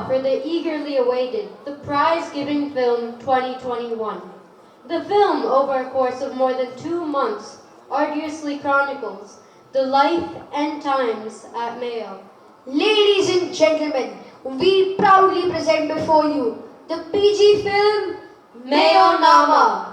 Speaker 3: For the eagerly awaited, the prize-giving film 2021. The film, over a course of more than 2 months, arduously chronicles the life and times at Mayo.
Speaker 2: Ladies and gentlemen, we proudly present before you the PG film
Speaker 3: Mayo Nama.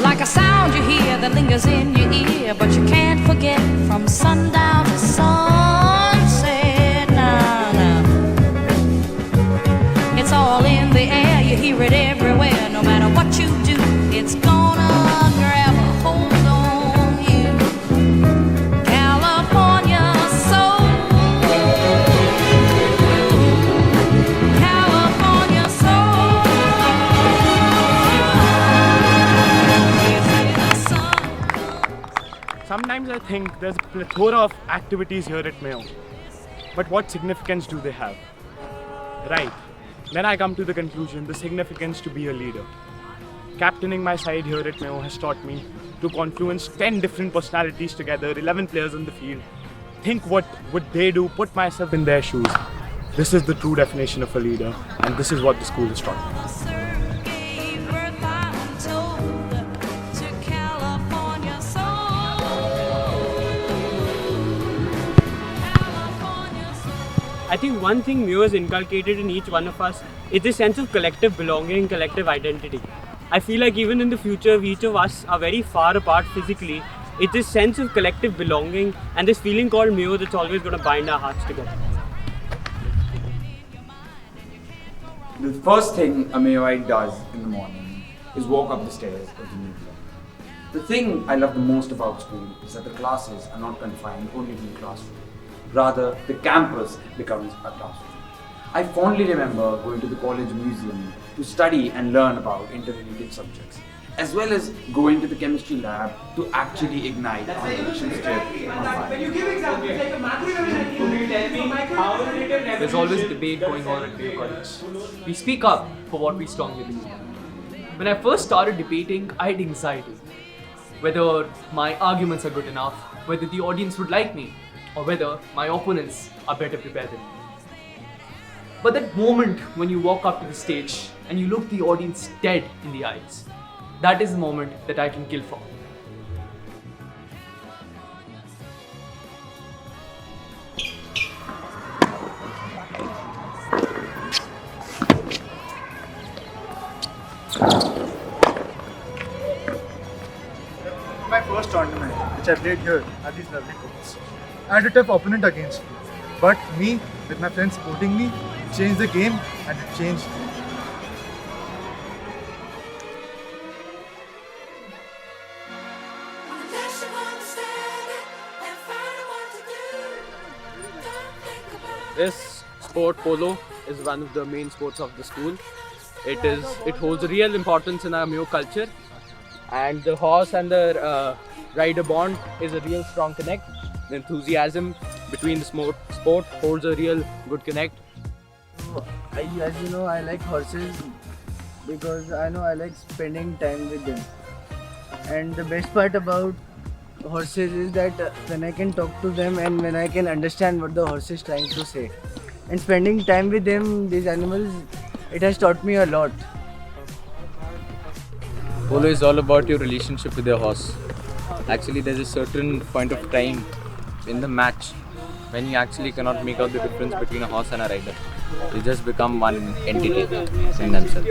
Speaker 11: Like a sound you hear that lingers in your ear, but you can't forget from sundown to sunset. Nah, nah. It's all in the air, you hear it everywhere. No matter what you do, it's gonna grab
Speaker 12: Sometimes I think there's a plethora of activities here at Mayo. But what significance do they have? Right. Then I come to the conclusion, the significance to be a leader. Captaining my side here at Mayo has taught me to confluence 10 different personalities together, 11 players on the field. Think what would they do, put myself in their shoes. This is the true definition of a leader, and this is what the school has taught me.
Speaker 13: I think one thing Mayo has inculcated in each one of us is this sense of collective belonging, collective identity. I feel like even in the future, each of us are very far apart physically. It's this sense of collective belonging and this feeling called Mayo that's always going to bind our hearts together.
Speaker 14: The first thing a Mayoite does in the morning is walk up the stairs of the new block. The thing I love the most about school is that the classes are not confined only to the classroom. Rather, the campus becomes a classroom. I fondly remember going to the college museum to study and learn about interrelated subjects, as well as going to the chemistry lab to actually ignite our reaction strip on fire.
Speaker 15: There's always debate going on at Mayo College. We speak up for what we strongly believe. When I first started debating, I had anxiety. Whether my arguments are good enough, whether the audience would like me, or whether my opponents are better prepared than me. But that moment when you walk up to the stage and you look the audience dead in the eyes, that is the moment that I can kill for.
Speaker 16: My first tournament, which I played here at these lovely courts, I had a tough opponent against me. But me, with my friends supporting me, changed the game and it changed me.
Speaker 13: This sport, polo, is one of the main sports of the school. It holds a real importance in our Mayo culture, and the horse and the rider bond is a real strong connect. The enthusiasm between the sport holds a real good connect.
Speaker 17: As you know, I like horses because I like spending time with them. And the best part about horses is that when I can talk to them and when I can understand what the horse is trying to say. And spending time with them, these animals, it has taught me a lot.
Speaker 10: Polo is all about your relationship with your horse. Actually, there's a certain point of time in the match when you actually cannot make out the difference between a horse and a rider. They just become one entity in themselves.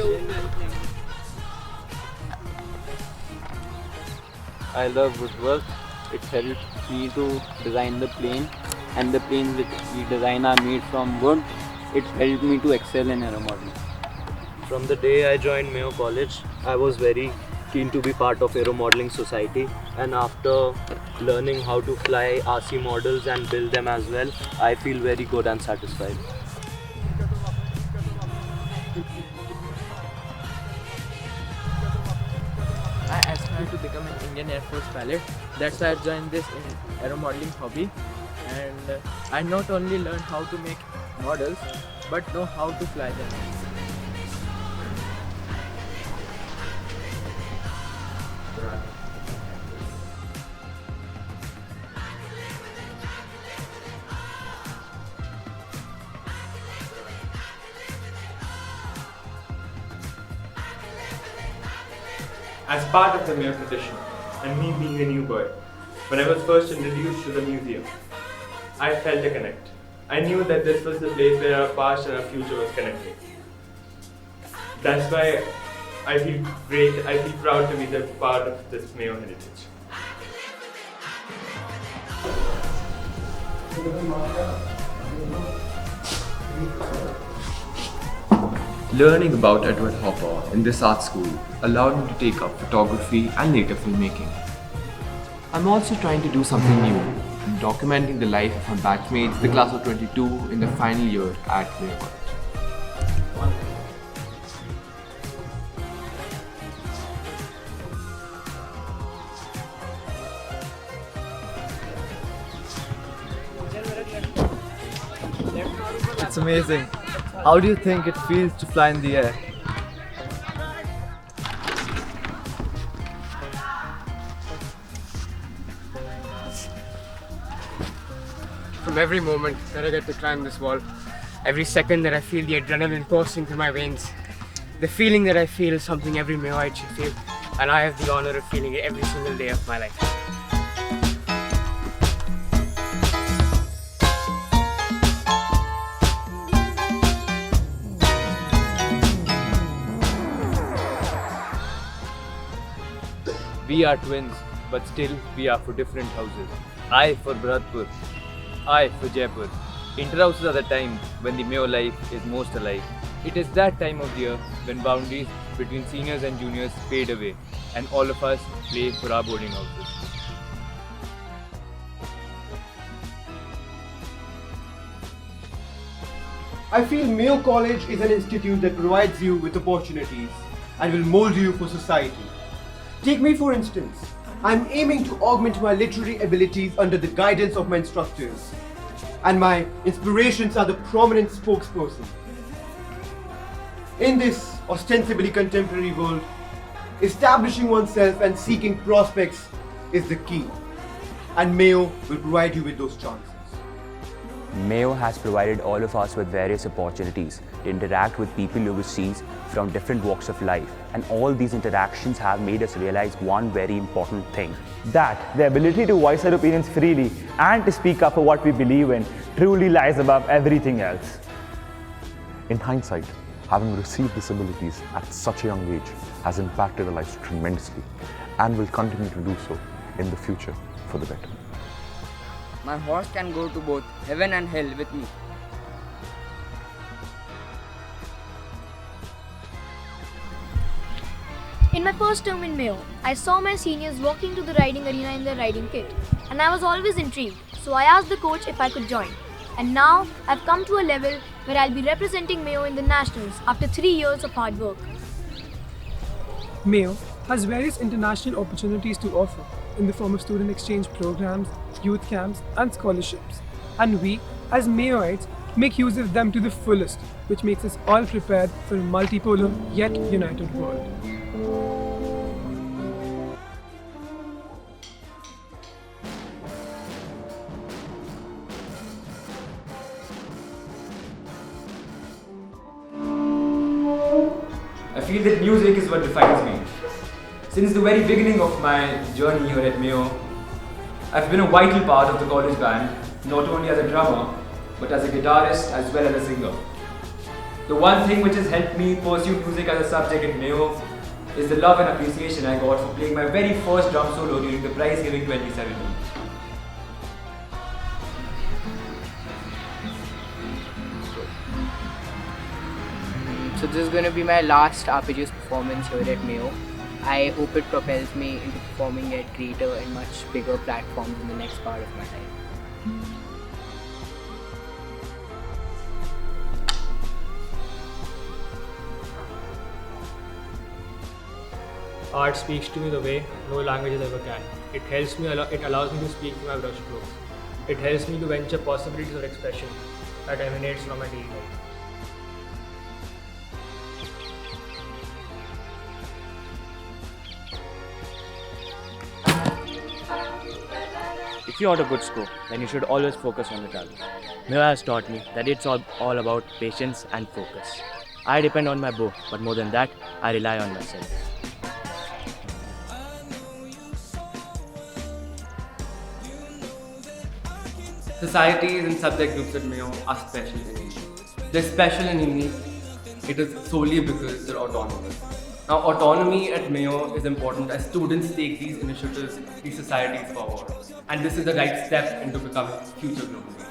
Speaker 18: I love woodwork. It helps me to design the plane, and the planes which we design are made from wood. It helped me to excel in aeromodeling.
Speaker 19: From the day I joined Mayo College, I was very keen to be part of aeromodeling society, and after learning how to fly RC models and build them as well, I feel very good and satisfied.
Speaker 15: I aspire to become an Indian Air Force pilot. That's why I joined this aeromodeling hobby, and I not only learned how to make models but know how to fly them.
Speaker 12: As part of the Mayo tradition, and me being a new boy, when I was first introduced to the museum, I felt a connect. I knew that this was the place where our past and our future was connected. That's why I feel great, I feel proud to be the part of this Mayo heritage.
Speaker 20: Learning about Edward Hopper in this art school allowed me to take up photography and later filmmaking. I'm also trying to do something new, documenting the life of my batchmates, the class of 22 in the final year at Mayo College.
Speaker 17: That's amazing. How do you think it feels to fly in the air?
Speaker 21: From every moment that I get to climb this wall, every second that I feel the adrenaline coursing through my veins, the feeling that I feel is something every Mayoite should feel, and I have the honor of feeling it every single day of my life.
Speaker 10: We are twins, but still we are for different houses. I for Bharatpur, I for Jaipur. Inter-houses are the time when the Mayo life is most alive. It is that time of the year when boundaries between seniors and juniors fade away and all of us play for our boarding houses.
Speaker 22: I feel Mayo College is an institute that provides you with opportunities and will mold you for society. Take me for instance. I'm aiming to augment my literary abilities under the guidance of my instructors, and my inspirations are the prominent spokesperson. In this ostensibly contemporary world, establishing oneself and seeking prospects is the key, and Mayo will provide you with those chances.
Speaker 23: Mayo has provided all of us with various opportunities to interact with people overseas from different walks of life, and all these interactions have made us realize one very important thing.
Speaker 24: That the ability to voice our opinions freely and to speak up for what we believe in truly lies above everything else.
Speaker 25: In hindsight, having received these abilities at such a young age has impacted our lives tremendously and will continue to do so in the future for the better.
Speaker 26: My horse can go to both heaven and hell with me.
Speaker 27: In my first term in Mayo, I saw my seniors walking to the riding arena in their riding kit, and I was always intrigued, so I asked the coach if I could join. And now I've come to a level where I'll be representing Mayo in the Nationals after 3 years of hard work.
Speaker 28: Mayo has various international opportunities to offer in the form of student exchange programs, youth camps, and scholarships. And we, as Mayoites, make use of them to the fullest, which makes us all prepared for a multipolar yet united world.
Speaker 14: I feel that music is what defines me. Since the very beginning of my journey here at Mayo, I've been a vital part of the college band, not only as a drummer, but as a guitarist as well as a singer. The one thing which has helped me pursue music as a subject at Mayo is the love and appreciation I got for playing my very first drum solo during the prize giving 2017.
Speaker 26: So this is going to be my last Arpeggios performance here at Mayo. I hope it propels me into performing at greater and much bigger platforms in the next part of my life.
Speaker 21: Art speaks to me the way no languages ever can. It helps me, it allows me to speak to my brushstrokes. It helps me to venture possibilities of expression that emanates from my daily life.
Speaker 29: If you want a good score, then you should always focus on the target. Mayo has taught me that it's all about patience and focus. I depend on my bow, but more than that, I rely on myself.
Speaker 13: Societies and subject groups at Mayo are special and unique. They're special and unique. It is solely because they're autonomous. Now, autonomy at Mayo is important as students take these initiatives, these societies forward. And this is the right step into becoming future global leaders.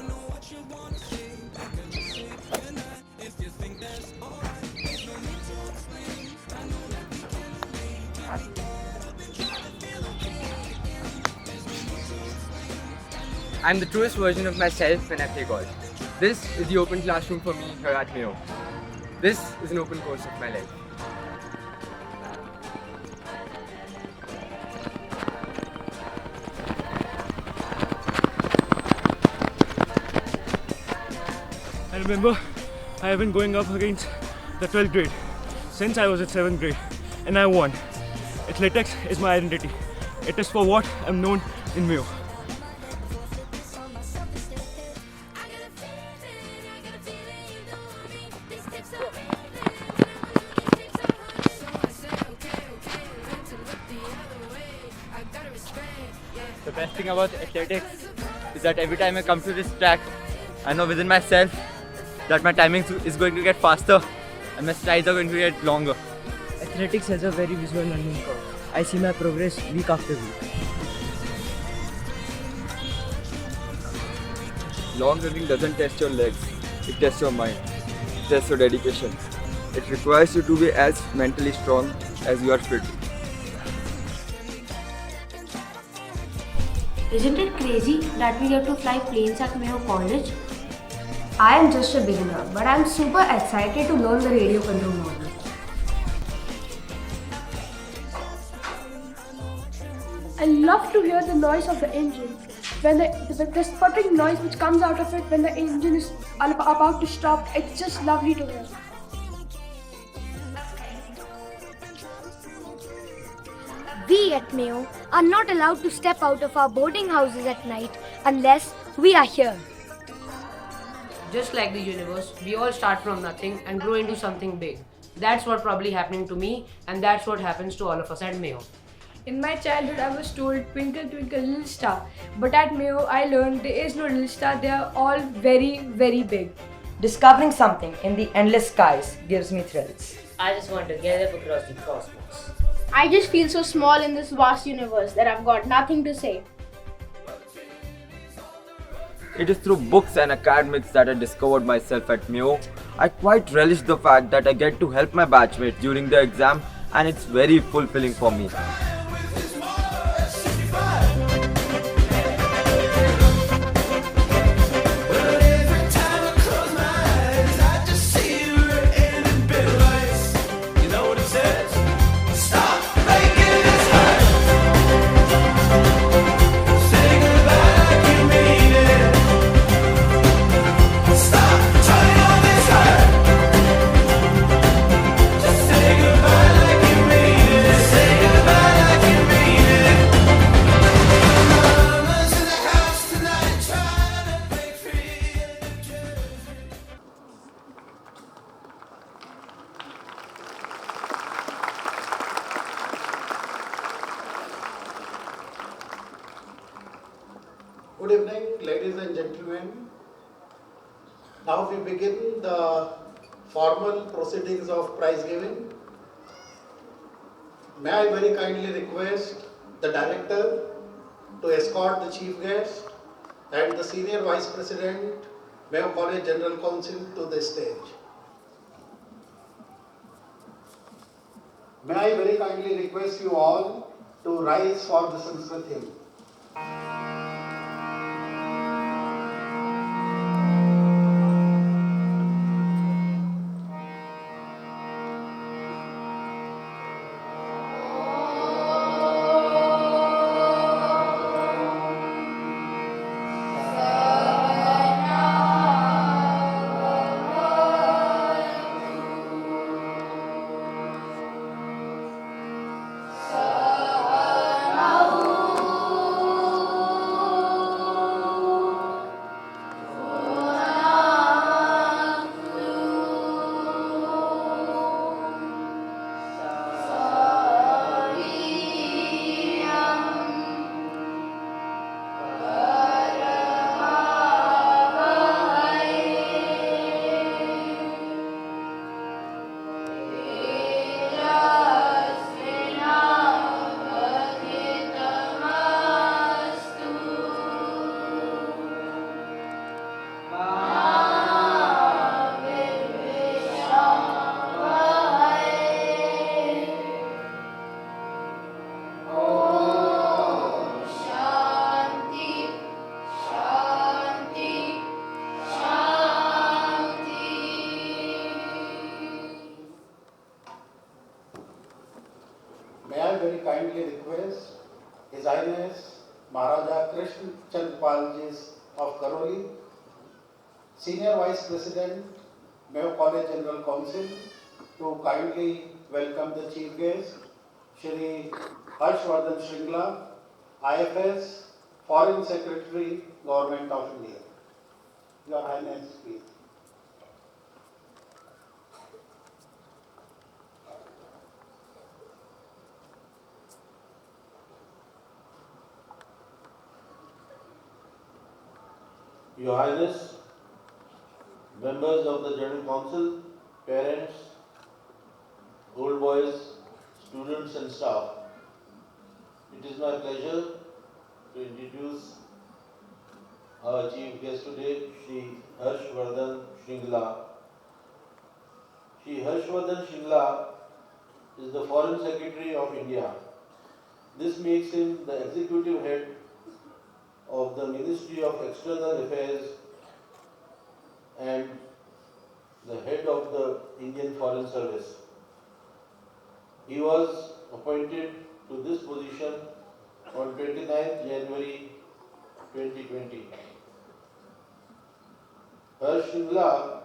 Speaker 21: I'm the truest version of myself when I play golf. This is the open classroom for me here at Mayo. This is an open course of my life.
Speaker 28: I remember
Speaker 12: I have been going up against the 12th grade since I was at 7th grade, and I won. Athletics is my identity. It is for what I'm known in Mayo.
Speaker 10: The best thing about athletics is that every time I come to this track, I know within myself that my timing is going to get faster and my strides are going to get longer.
Speaker 1: Athletics has a very visual learning curve. I see my progress week after week.
Speaker 2: Long running doesn't test your legs, it tests your mind, it tests your dedication. It requires you to be as mentally strong as you are fit.
Speaker 3: Isn't it crazy that we get to fly planes at Mayo College? I am just a beginner, but I am super excited to learn the radio control model.
Speaker 4: I love to hear the noise of the engine. When the sputtering noise which comes out of it when the engine is about to stop, it's just lovely to hear.
Speaker 27: We at Mayo are not allowed to step out of our boarding houses at night unless we are here.
Speaker 5: Just like the universe, we all start from nothing and grow into something big. That's what probably happening to me, and that's what happens to all of us at Mayo.
Speaker 4: In my childhood, I was told twinkle twinkle little star, but at Mayo, I learned there is no little star. They are all very, very big.
Speaker 6: Discovering something in the endless skies gives me thrills.
Speaker 5: I just want to get up across the cosmos.
Speaker 4: I just feel so small in this vast universe that I've got nothing to say.
Speaker 2: It is through books and academics that I discovered myself at Mayo. I quite relish the fact that I get to help my batchmates during the exam, and it's very fulfilling for me.
Speaker 7: Good evening, ladies and gentlemen. Now we begin the formal proceedings of prize giving. May I very kindly request the director to escort the chief guest and the senior vice president, Mayo College General Council, to the stage. May I very kindly request you all to rise for the Sanskrit hymn. May I very kindly request His Highness Maharaja Krishna Chandpalji of Karoli, Senior Vice President, Mayo College General Council to kindly welcome the chief guest, Shri Vardhan Shringla, IFS, Foreign Secretary, Government of India. Your Highness, please.
Speaker 8: Your Highness, members of the General Council, parents, old boys, students and staff, it is my pleasure to introduce our chief guest today, Shri Vardhan Shringla. Shri Vardhan Shringla is the Foreign Secretary of India. This makes him the executive head of the Ministry of External Affairs and the head of the Indian Foreign Service. He was appointed to this position on 29th January 2020. Shringla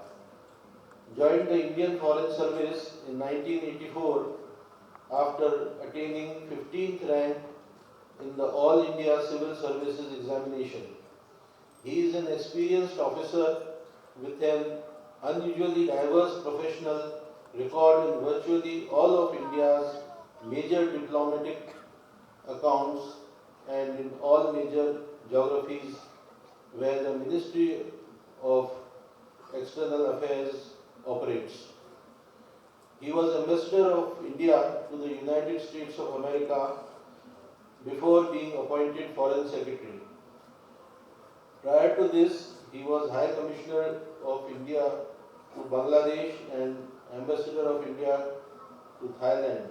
Speaker 8: joined the Indian Foreign Service in 1984 after attaining 15th rank in the All India Civil Services examination. He is an experienced officer with an unusually diverse professional record in virtually all of India's major diplomatic accounts and in all major geographies where the Ministry of External Affairs operates. He was Ambassador of India to the United States of America before being appointed Foreign Secretary. Prior to this, he was High Commissioner of India to Bangladesh and Ambassador of India to Thailand.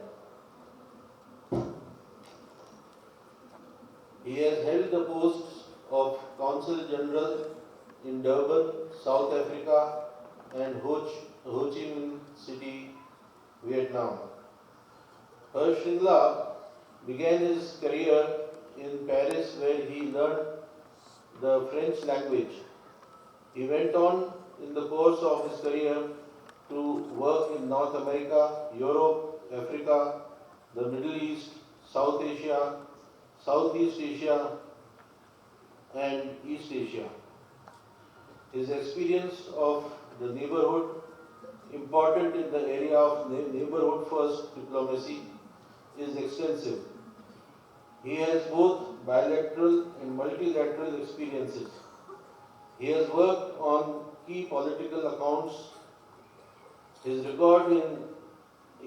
Speaker 8: He has held the posts of Consul General in Durban, South Africa and Ho Chi Minh City, Vietnam. Shringla began his career in Paris where he learned the French language. He went on in the course of his career to work in North America, Europe, Africa, the Middle East, South Asia, Southeast Asia and East Asia. His experience of the neighborhood, important in the area of neighborhood first diplomacy, is extensive. He has both bilateral and multilateral experiences. He has worked on key political accounts. His record in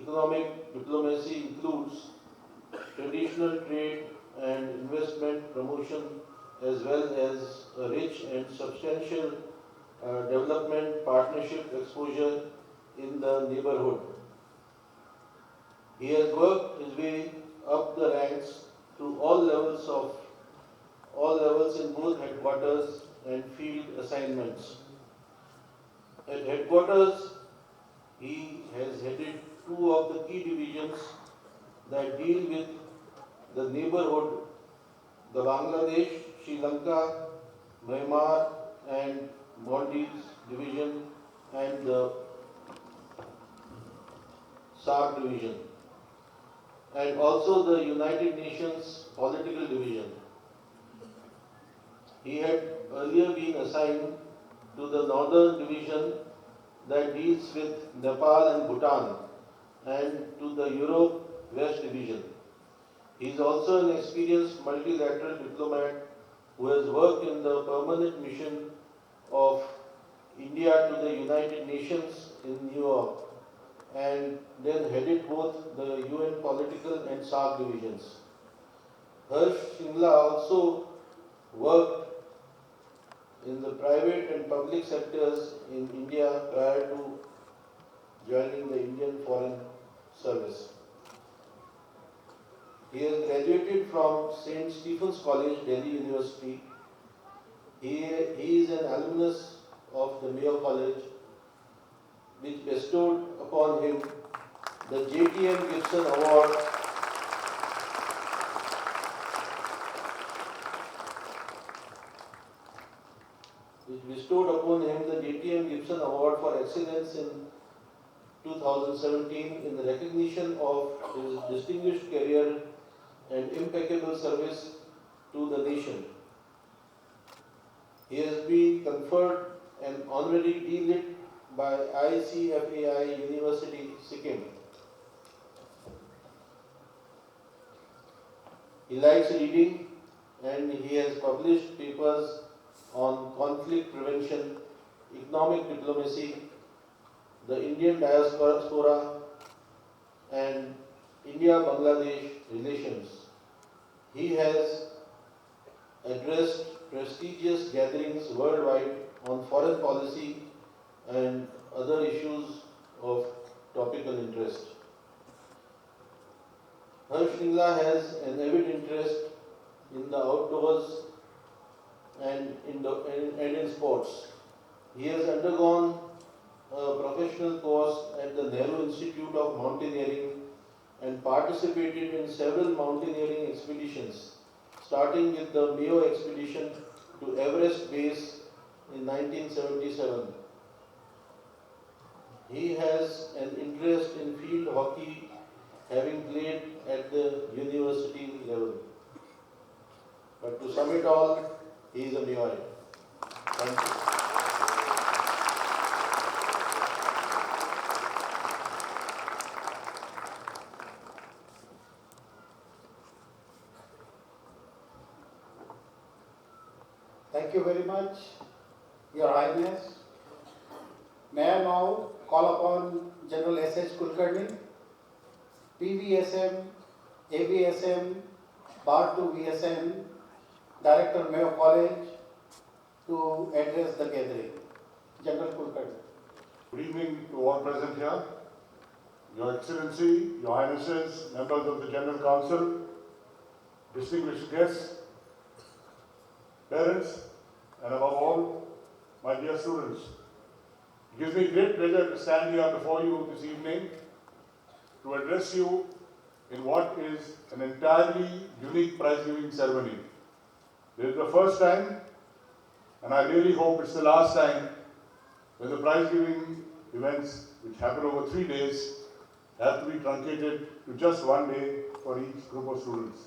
Speaker 8: economic diplomacy includes traditional trade and investment promotion as well as a rich and substantial development partnership exposure in the neighborhood. He has worked his way up the ranks through all levels in both headquarters and field assignments. At headquarters, he has headed two of the key divisions that deal with the neighborhood, the Bangladesh, Sri Lanka, Myanmar and Maldives division and the SAARC division, and also the United Nations political division. He had earlier been assigned to the Northern Division that deals with Nepal and Bhutan and to the Europe West Division. He is also an experienced multilateral diplomat who has worked in the permanent mission of India to the United Nations in New York and then headed both the UN political and SAARC divisions. Shringla also worked in the private and public sectors in India prior to joining the Indian Foreign Service. He has graduated from St. Stephen's College, Delhi University. He is an alumnus of the Mayo College, which bestowed upon him the JTM Gibson Award which bestowed upon him the JTM Gibson Award for Excellence in 2017 in the recognition of his distinguished career and impeccable service to the nation. He has been conferred an honorary D.Litt by ICFAI University, Sikkim. He likes reading and he has published papers on conflict prevention, economic diplomacy, the Indian diaspora and India-Bangladesh relations. He has addressed prestigious gatherings worldwide on foreign policy and other issues of topical interest. Shringla has an avid interest in the outdoors and in sports. He has undergone a professional course at the Nehru Institute of Mountaineering and participated in several mountaineering expeditions, starting with the Mayo expedition to Everest Base in 1977. He has an interest in field hockey, having played at the university level. But to sum it all, he is a Mayoite. Thank you.
Speaker 7: Thank you very much, Your Highness. May I now call upon General S.H. Kulkarni, PVSM, AVSM, Bar 2 VSM, Director Mayo College, to address the gathering. General Kulkarni.
Speaker 9: Good evening to all present here. Your Excellency, Your Highnesses, members of the General Council, distinguished guests, parents, and above all, my dear students. It gives me great pleasure to stand here before you this evening to address you in what is an entirely unique prize-giving ceremony. This is the first time, and I really hope it's the last time, when the prize-giving events, which happen over 3 days, have to be truncated to just 1 day for each group of students.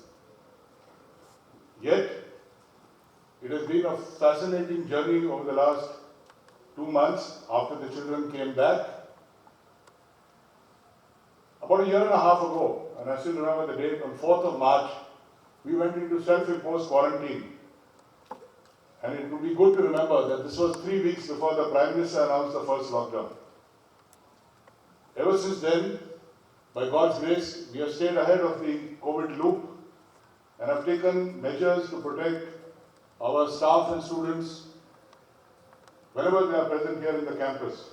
Speaker 9: Yet, it has been a fascinating journey over the last 2 months after the children came back. About a year and a half ago, and I still remember the date, on 4th of March, we went into self-imposed quarantine. And it would be good to remember that this was 3 weeks before the Prime Minister announced the first lockdown. Ever since then, by God's grace, we have stayed ahead of the COVID loop and have taken measures to protect our staff and students whenever they are present here in the campus.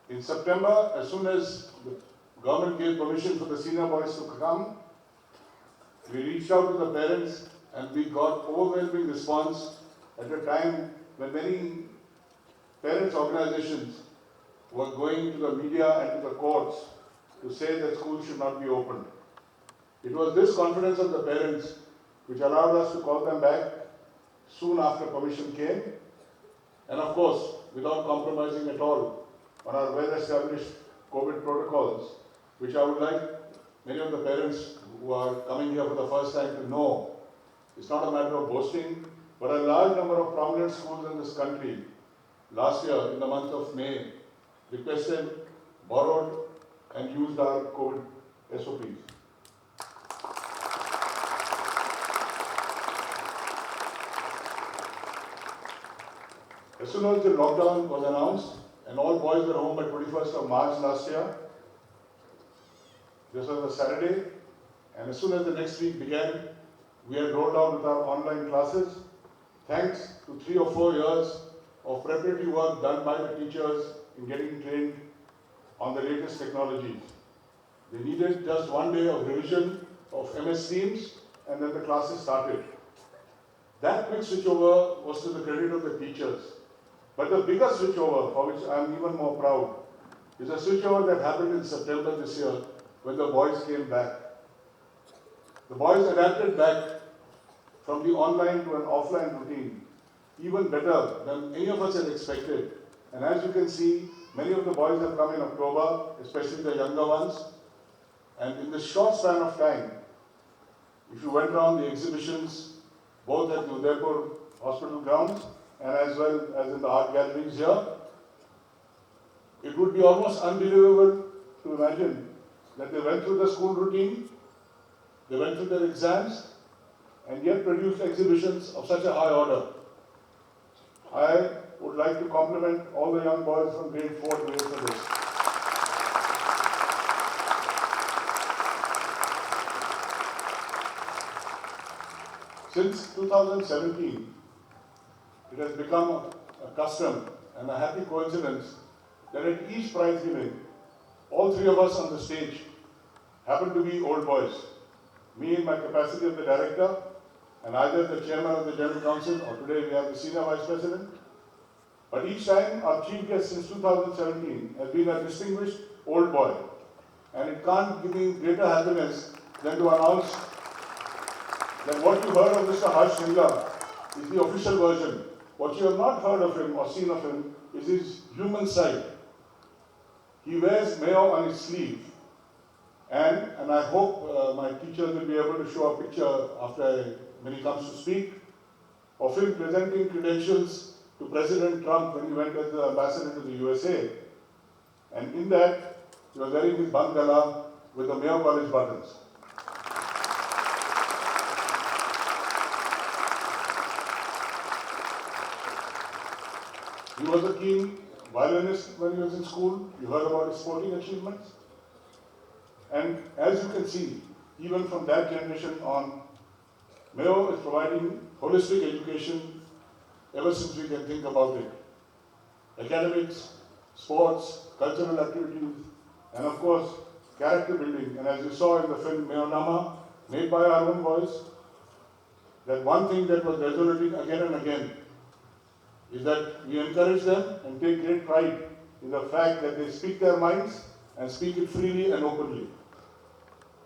Speaker 9: In September, as soon as the government gave permission for the senior boys to come, we reached out to the parents and we got overwhelming response at a time when many parents' organizations were going to the media and to the courts to say that schools should not be opened. It was this confidence of the parents which allowed us to call them back soon after permission came, and of course, without compromising at all on our well-established COVID protocols, which I would like many of the parents who are coming here for the first time to know. It's not a matter of boasting, but a large number of prominent schools in this country last year in the month of May requested, borrowed and used our COVID SOPs. As soon as the lockdown was announced and all boys were home by 21st of March last year, this was a Saturday, and as soon as the next week began, we had rolled out with our online classes, thanks to 3 or 4 years of preparatory work done by the teachers in getting trained on the latest technologies. They needed just 1 day of revision of MS Teams, and then the classes started. That quick switchover was to the credit of the teachers. But the bigger switchover, for which I am even more proud, is a switchover that happened in September this year when the boys came back. The boys adapted back from the online to an offline routine even better than any of us had expected. And as you can see, many of the boys have come in October, especially the younger ones. And in this short span of time, if you went around the exhibitions, both at the Udaipur Hospital grounds and as well as in the art galleries here, it would be almost unbelievable to imagine that they went through the school routine, they went through their exams, and yet produced exhibitions of such a high order. I would like to compliment all the young boys from grade 4 to 8 for this. Since 2017, it has become a custom and a happy coincidence that at each prize giving, all three of us on the stage happen to be old boys. Me in my capacity of the director, and either the chairman of the General Council, or today we have the senior vice president. But each time, our chief guest since 2017 has been a distinguished old boy. And it can't give me greater happiness than to announce that what you heard of Mr. Shringla is the official version. What you have not heard of him or seen of him is his human side. He wears Mayo on his sleeve. And I hope my teachers will be able to show a picture when he comes to speak, of him presenting credentials to President Trump when he went as the ambassador to the USA. And in that, he was wearing his bangala with the Mayo College buttons. He was a keen violinist when he was in school. You heard about his sporting achievements. And as you can see, even from that generation on, Mayo is providing holistic education ever since we can think about it. Academics, sports, cultural activities, and of course, character building. And as you saw in the film Mayo Nama, made by our own boys, that one thing that was resonating again and again is that we encourage them and take great pride in the fact that they speak their minds and speak it freely and openly.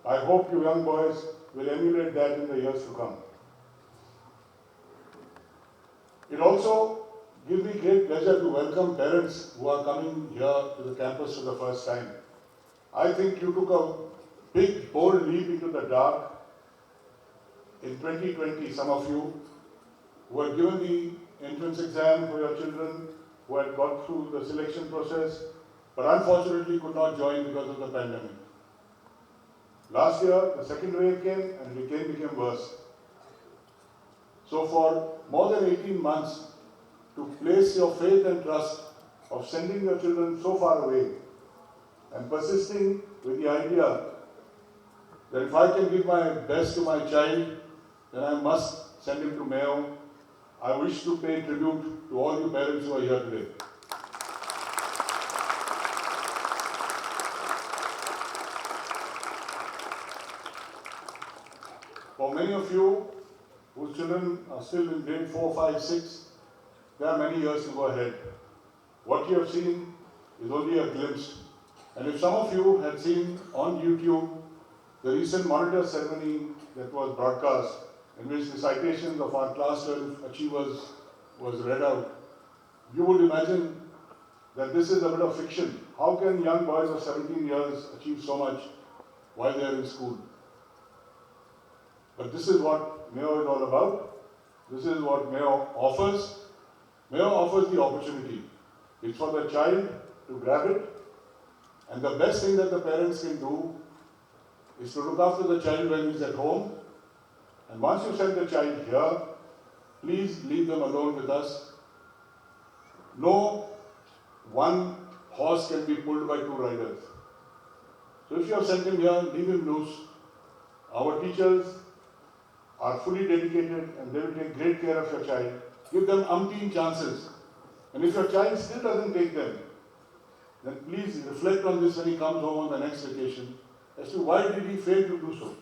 Speaker 9: I hope you young boys will emulate that in the years to come. It also gives me great pleasure to welcome parents who are coming here to the campus for the first time. I think you took a big, bold leap into the dark in 2020, some of you who had given the entrance exam for your children, who had got through the selection process, but unfortunately could not join because of the pandemic. Last year, the second wave came and it became worse. So for more than 18 months, to place your faith and trust of sending your children so far away and persisting with the idea that if I can give my best to my child, then I must send him to Mayo, I wish to pay tribute to all you parents who are here today. For many of you whose children are still in grade 4, 5, 6, there are many years to go ahead. What you have seen is only a glimpse. And if some of you had seen on YouTube the recent monitor ceremony that was broadcast, in which the citations of our class 12 achievers was read out, you would imagine that this is a bit of fiction. How can young boys of 17 years achieve so much while they are in school? But this is what Mayo is all about. This is what Mayo offers. Mayo offers the opportunity. It's for the child to grab it. And the best thing that the parents can do is to look after the child when he's at home. And once you send the child here, please leave them alone with us. No one horse can be pulled by two riders. So if you have sent him here, leave him loose. Our teachers are fully dedicated and they will take great care of your child. Give them umpteen chances. And if your child still doesn't take them, then please reflect on this when he comes home on the next vacation as to why did he fail to do so.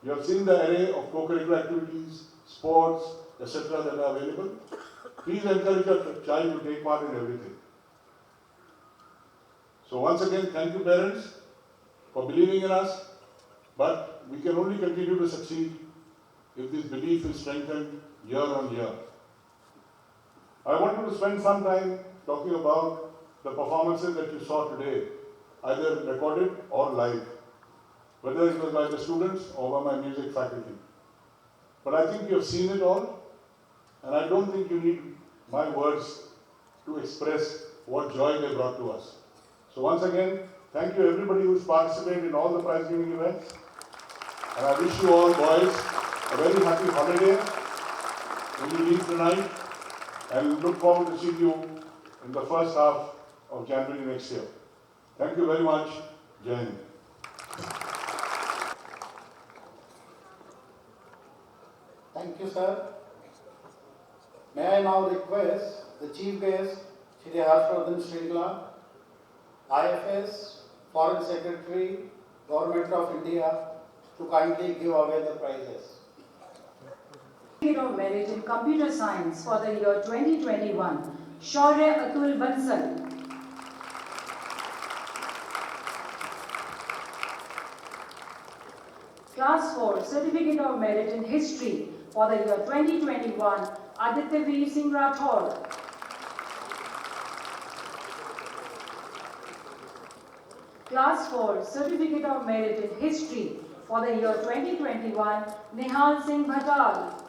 Speaker 9: You have seen the array of co-curricular activities, sports, etc. that are available. Please encourage your child to take part in everything. So once again, thank you parents for believing in us, but we can only continue to succeed if this belief is strengthened year on year. I wanted to spend some time talking about the performances that you saw today, either recorded or live, whether it was by the students or by my music faculty. But I think you have seen it all, and I don't think you need my words to express what joy they brought to us. So once again, thank you everybody who's participated in all the prize giving events. And I wish you all boys a very happy holiday when you leave tonight, and look forward to seeing you in the first half of January next year. Thank you very much. Jai Hind.
Speaker 7: Thank you, sir. May I now request the Chief Guest, Shri Vardhan Shringla, IFS, Foreign Secretary, Government of India, to kindly give away the prizes.
Speaker 11: Certificate of Merit in Computer Science for the year 2021, Shaurya Atul Bansal. Class 4, Certificate of Merit in History for the year 2021, Aditya Veer Singh Rathod. Class 4, Certificate of Merit in History for the year 2021, Nihal Singh Bhatal.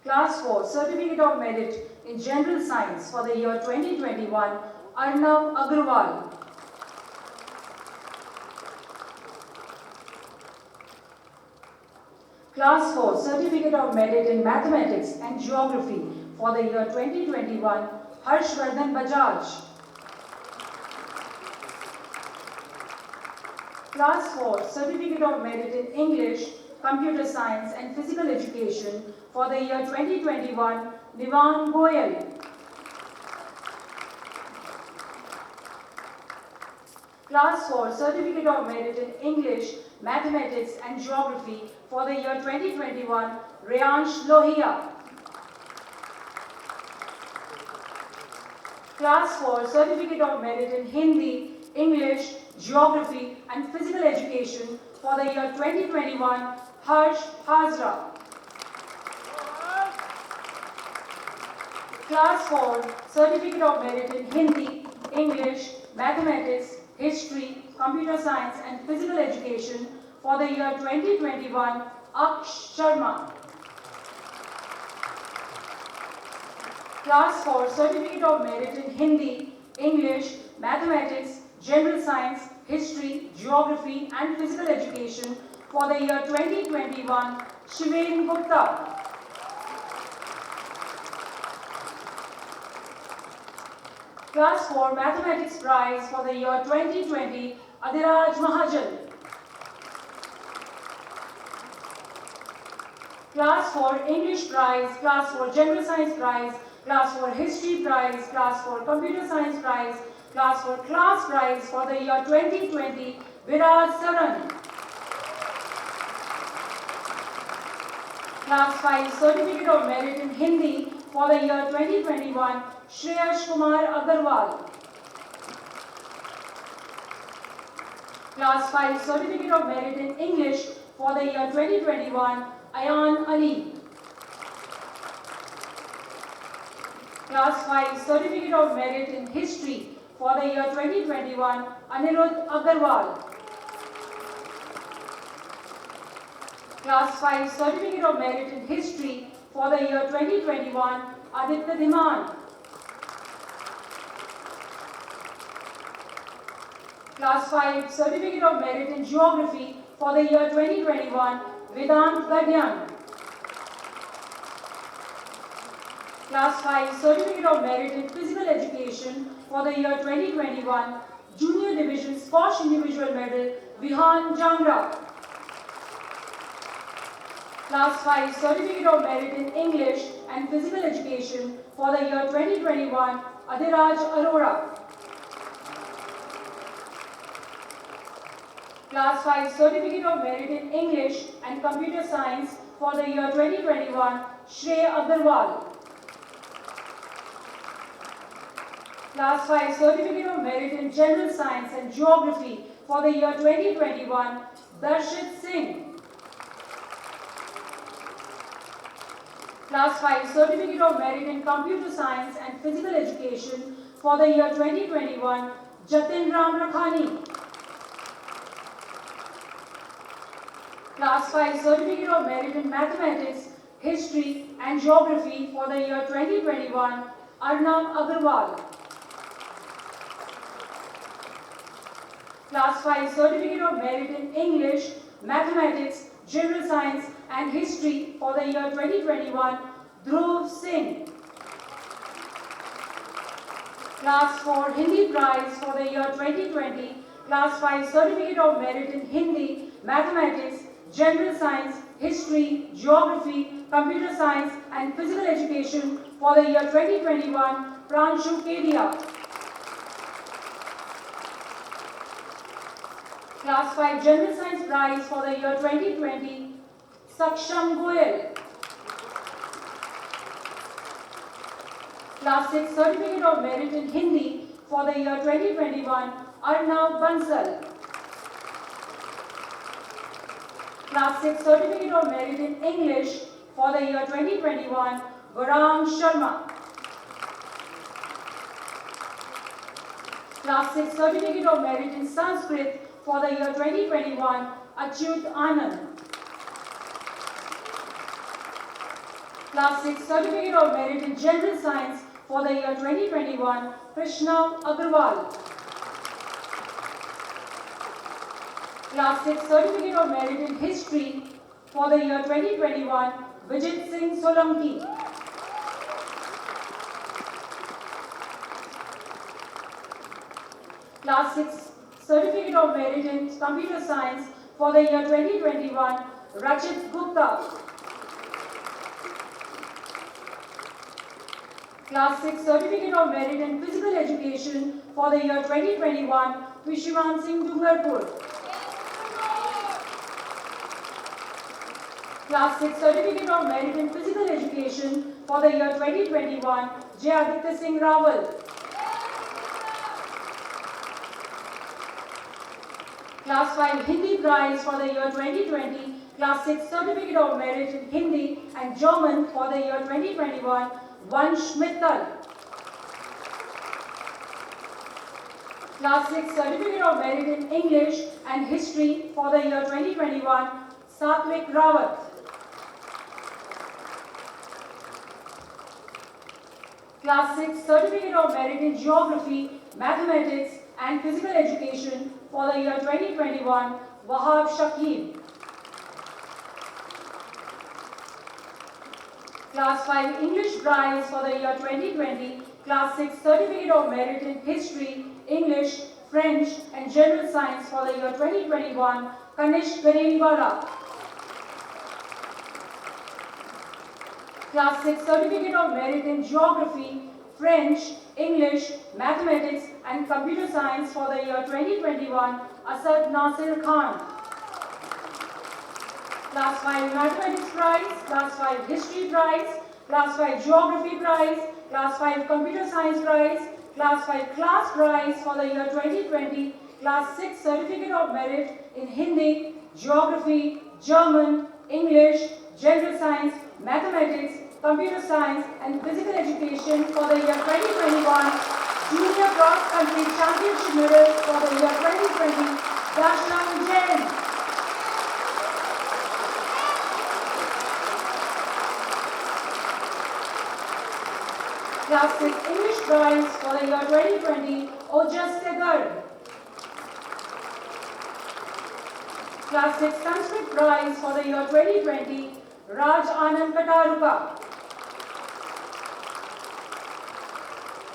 Speaker 11: Class 4, Certificate of Merit in General Science for the year 2021, Arnav Agrawal. Class 4, Certificate of Merit in Mathematics and Geography for the year 2021, Harshvardhan Bajaj. Class 4, Certificate of Merit in English, Computer Science and Physical Education for the year 2021, Nivan Goyal. Class 4, Certificate of Merit in English, Mathematics and Geography for the year 2021, Reyansh Lohia. Class 4, Certificate of Merit in Hindi, English, Geography and Physical Education for the year 2021, Harsh Hazra. Class 4, Certificate of Merit in Hindi, English, Mathematics, History, Computer Science and Physical Education for the year 2021, Aksh Sharma. Class 4, Certificate of Merit in Hindi, English, Mathematics, General Science, History, Geography and Physical Education for the year 2021, Shiven Gupta. Class 4, Mathematics Prize for the year 2020, Adhiraj Mahajan. Class 4, English Prize, Class 4, General Science Prize, Class 4, History Prize, Class 4, Computer Science Prize, Class 4, Class Prize for the year 2020, Viraj Saran. Class 5, Certificate of Merit in Hindi for the year 2021, Shreyash Kumar Agarwal. Class 5, Certificate of Merit in English for the year 2021, Ayan Ali. Class 5, Certificate of Merit in History for the year 2021, Anirudh Agarwal. Class 5, Certificate of Merit in History for the year 2021, Aditya Dhiman. Class 5, Certificate of Merit in Geography for the year 2021, Vedant Gadyan. Class 5, Certificate of Merit in Physical Education for the year 2021, Junior Division Squash Individual Medal, Vihan Jangra. Class 5, Certificate of Merit in English and Physical Education for the year 2021, Adhiraj Arora. Class 5, Certificate of Merit in English and Computer Science for the year 2021, Shri Agarwal. Class 5, Certificate of Merit in General Science and Geography for the year 2021, Darshit Singh. Class 5 Certificate of Merit in Computer Science and Physical Education for the year 2021, Jatin Ram Rakhani. Class 5 Certificate of Merit in Mathematics, History and Geography for the year 2021, Arnab Agarwal. Class 5 Certificate of Merit in English, Mathematics, General Science and History for the year 2021, Dhruv Singh. Class 4 Hindi Prize for the year 2020, Class 5 Certificate of Merit in Hindi, Mathematics, General Science, History, Geography, Computer Science and Physical Education for the year 2021, Pranshu Kedia. Class 5 General Science Prize for the year 2020, Saksham Goyal. Class 6 Certificate of Merit in Hindi for the year 2021, Arnav Bansal. Class 6 Certificate of Merit in English for the year 2021, Gaurang Sharma. Class 6 Certificate of Merit in Sanskrit for the year 2021, Achyut Anand. Class 6 Certificate of Merit in General Science for the year 2021, Krishna Agarwal. Class 6 Certificate of Merit in History for the year 2021, Vijit Singh Solanki. Class 6 Certificate of Merit in Computer Science for the year 2021, Rachit Gupta. Class 6 Certificate of Merit in Physical Education for the year 2021, Vishivan Singh Dungarpur. Class 6 Certificate of Merit in Physical Education for the year 2021, Jay Aditya Singh Rawal. Class 5 Hindi Prize for the year 2020, Class 6 Certificate of Merit in Hindi and German for the year 2021, Vansh Mittal. Class 6 Certificate of Merit in English and History for the year 2021, Satvik Rawat. Class 6 Certificate of Merit in Geography, Mathematics and Physical Education for the year 2021, Wahab Shakib. Class 5 English Prize for the year 2020, Class 6 Certificate of Merit in History, English, French and General Science for the year 2021, Kanish Gareniwala. Class 6 Certificate of Merit in Geography, French, English, Mathematics and Computer Science for the year 2021, Asad Nasir Khan. Class 5 Mathematics Prize, Class 5 History Prize, Class 5 Geography Prize, Class 5 Computer Science Prize, Class 5 Class Prize for the year 2020, Class 6 Certificate of Merit in Hindi, Geography, German, English, General Science, Mathematics, Computer Science and Physical Education for the year 2021, Junior Cross Country Championship Medal for the year 2020, Darshan Jain. Class 6 English Prize for the year 2020, Ojas Segar. Class 6 Sanskrit Prize for the year 2020, Raj Anand Kataruka.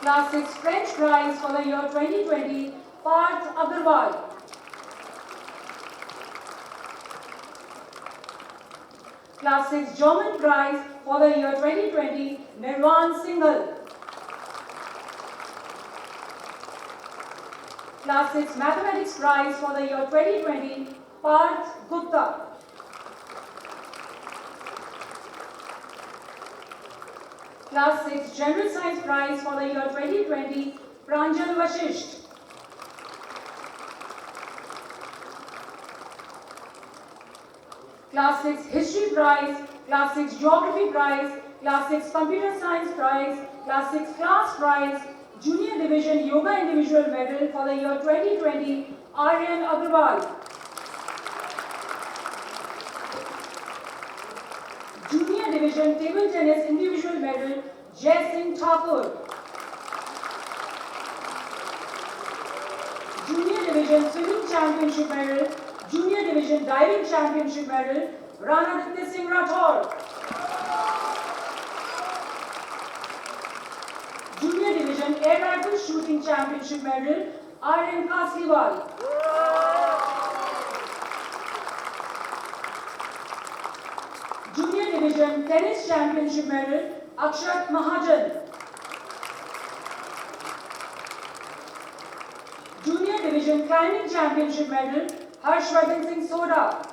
Speaker 11: Class 6 French Prize for the year 2020, Parth Agarwal. Class 6 German Prize for the year 2020, Nirvan Singhal. Class 6 Mathematics Prize for the year 2020, Parth Gupta. Class 6 General Science Prize for the year 2020, Pranjal Vashisht. Class 6 History Prize, Class 6 Geography Prize, Class 6 Computer Science Prize, Class 6 Class Prize, Junior Division Yoga Individual Medal for the year 2020, Aryan Agarwal. Junior Division Table Tennis Individual Medal, Jai Singh Thakur. Junior Division Swimming Championship Medal, Junior Division Diving Championship Medal, Ranaditya Singh Rathore. Junior Division Air Rifle Shooting Championship Medal, Aryan Kasliwal. Junior Division Tennis Championship Medal, Akshat Mahajan. Junior Division Climbing Championship Medal, Harshvardhan Singh Soda.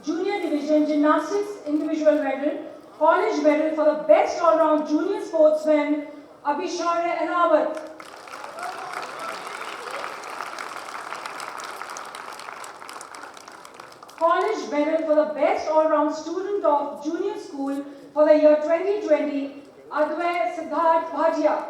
Speaker 11: Junior Division Gymnastics Individual Medal, College Medal for the Best All-Round Junior Sportsman, Abhishek Elawat. College Medal for the Best All-Round Student of Junior School for the year 2020, Advay Siddharth Bhatia.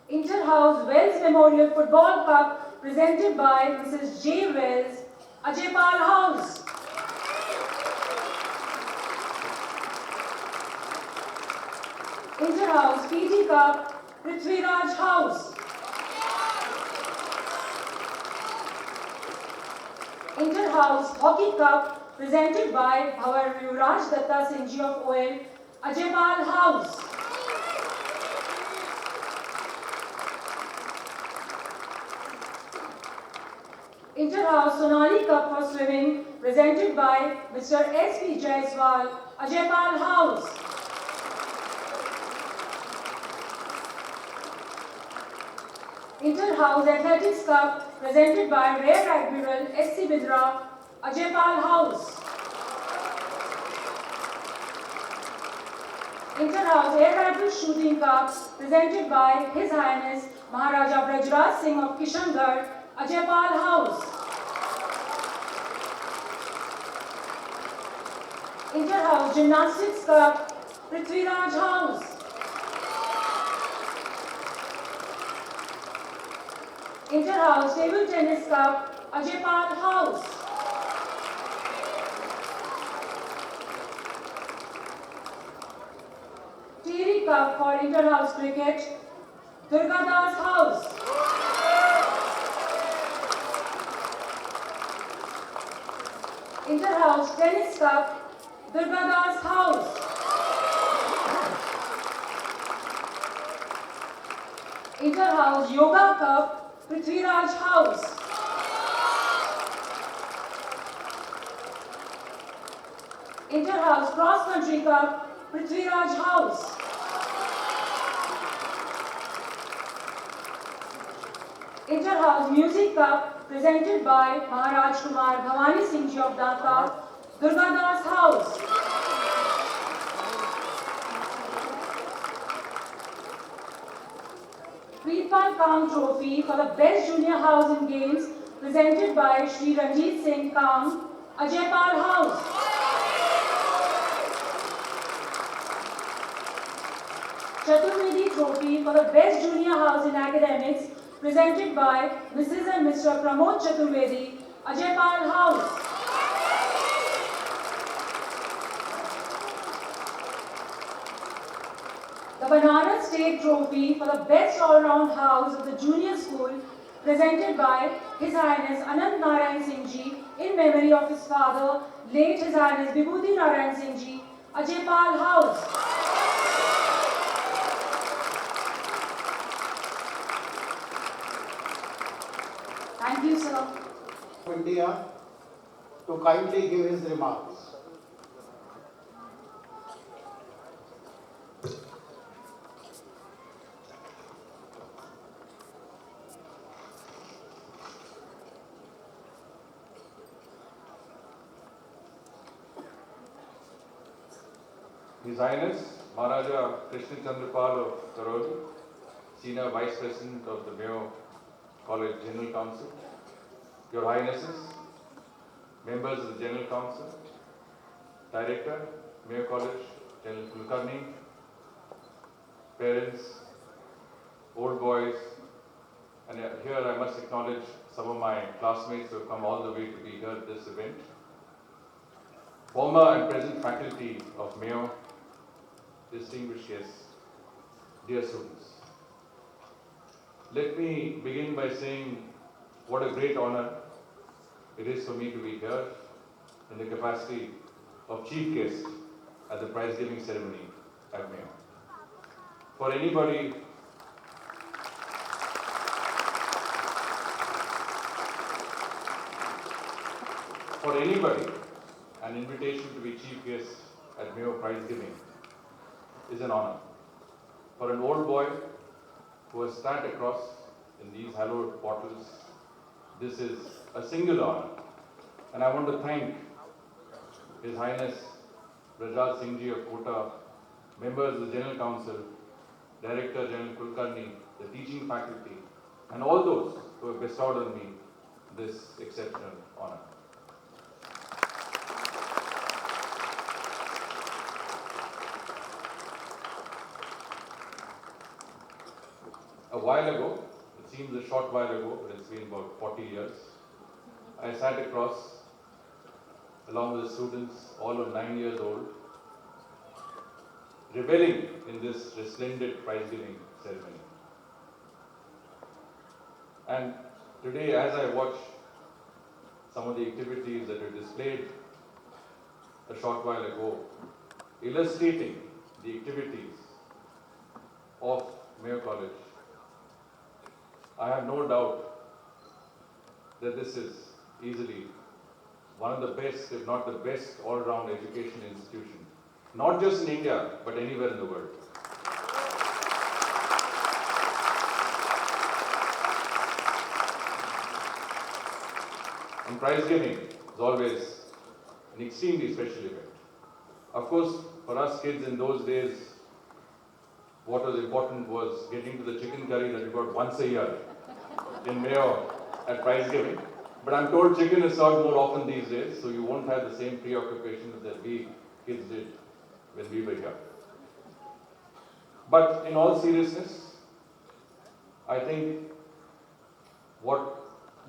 Speaker 11: Inter-House Wells Memorial Football Cup presented by Mrs. J. Wells, Ajaypal House. Inter-House PT Cup, Prithviraj House. Inter-House Hockey Cup presented by Bhavar Yuvraj Datta Singh Ji of OL, Ajaypal House. Inter-House Sonali Cup for Swimming presented by Mr. S.P. Jaiswal, Ajaypal House. Inter-House Athletics Cup presented by Rear Admiral S.C. Bidra, Ajaypal House. Inter-House Air Rifle Shooting Cup presented by His Highness Maharaja Brajraj Singh of Kishangarh, Ajaypal House. Inter-House Gymnastics Cup, Prithviraj House. Inter-House Table Tennis Cup, Ajaypal House. Theory Cup for Inter-House Cricket, Durgadas House. Inter-House Tennis Cup, Durgadas House. Inter-House Yoga Cup, Prithviraj House. Inter-House Cross Country Cup, Prithviraj House. Inter-House Music Cup presented by Maharaj Kumar Bhavani Singh Ji of Dhaka, Durgadas House. Preetpal Kang Trophy for the Best Junior House in Games presented by Shri Ranjit Singh Kang, Ajaypal House. Chaturvedi Trophy for the Best Junior House in Academics presented by Mrs. and Mr. Pramod Chaturvedi, Ajaypal House. The Banaras State Trophy for the Best All-Round House of the Junior School presented by His Highness Anant Narayan Singh Ji in memory of his father, late His Highness Vibhuti Narayan Singh Ji, Ajaypal House. Thank you, sir.
Speaker 7: India to kindly give his remarks.
Speaker 15: His Highness Maharaja Krishna Chandrapal of Karoli, Senior Vice President of the Mayo College General Council, Your Highnesses, members of the General Council, Director, Mayo College, General Kulkarni, parents, old boys, and here I must acknowledge some of my classmates who have come all the way to be here at this event. Former and present faculty of Mayo, distinguished guests, dear students. Let me begin by saying what a great honor it is for me to be here in the capacity of chief guest at the prize giving ceremony at Mayo. For anybody an invitation to be chief guest at Mayo prize giving is an honor. For an old boy who has sat across in these hallowed portals, this is a singular honor. And I want to thank His Highness Rajat Singh Ji of Kota, members of the General Council, Director General Kulkarni, the teaching faculty, and all those who have bestowed on me this exceptional honor. A while ago, it seems a short while ago, but it's been about 40 years, I sat across along with the students, all of 9 years old, reveling in this resplendent prize-giving ceremony. And today, as I watch some of the activities that were displayed a short while ago, illustrating the activities of Mayo College, I have no doubt that this is easily one of the best, if not the best, all-round education institution, not just in India, but anywhere in the world. And prize giving is always an extremely special event. Of course, for us kids in those days, what was important was getting to the chicken curry that we got once a year in Mayo at prize giving. But I'm told chicken is served more often these days, so you won't have the same preoccupations that we kids did when we were here. But in all seriousness, I think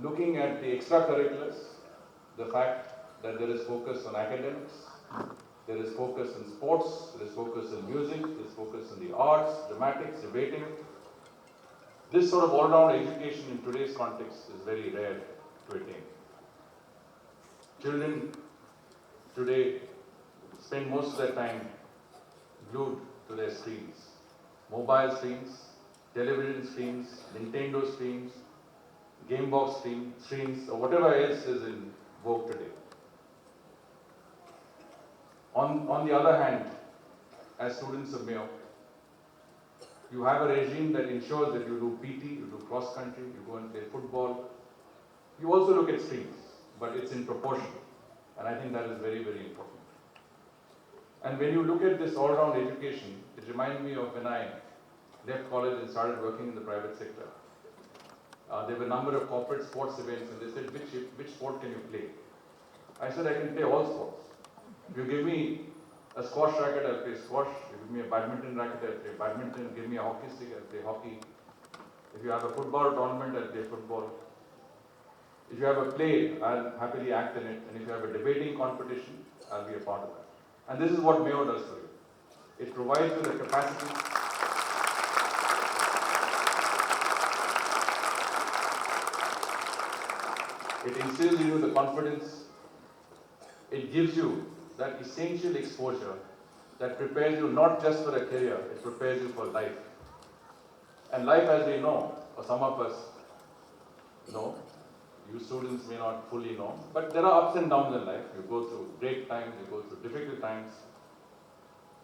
Speaker 15: looking at the extracurriculars, the fact that there is focus on academics, there is focus in sports, there is focus in music, there is focus in the arts, dramatics, debating. This sort of all-round education in today's context is very rare to attain. Children today spend most of their time glued to their screens. Mobile screens, television screens, Nintendo screens, game box screens, or whatever else is in vogue today. On the other hand, as students of Mayo, you have a regime that ensures that you do PT, you do cross country, you go and play football. You also look at screens, but it's in proportion. And I think that is very, very important. And when you look at this all-round education, it reminds me of when I left college and started working in the private sector. There were a number of corporate sports events, and they said, which sport can you play? I said, I can play all sports. If you give me a squash racket, I'll play squash. If you give me a badminton racket, I'll play badminton. Give me a hockey stick, I'll play hockey. If you have a football tournament, I'll play football. If you have a play, I'll happily act in it. And if you have a debating competition, I'll be a part of that. And this is what Mayo does for you. It provides you the capacity it instills in you the confidence. It gives you that essential exposure that prepares you not just for a career, it prepares you for life. And life, as we know, or some of us know, you students may not fully know, but there are ups and downs in life. You go through great times, you go through difficult times.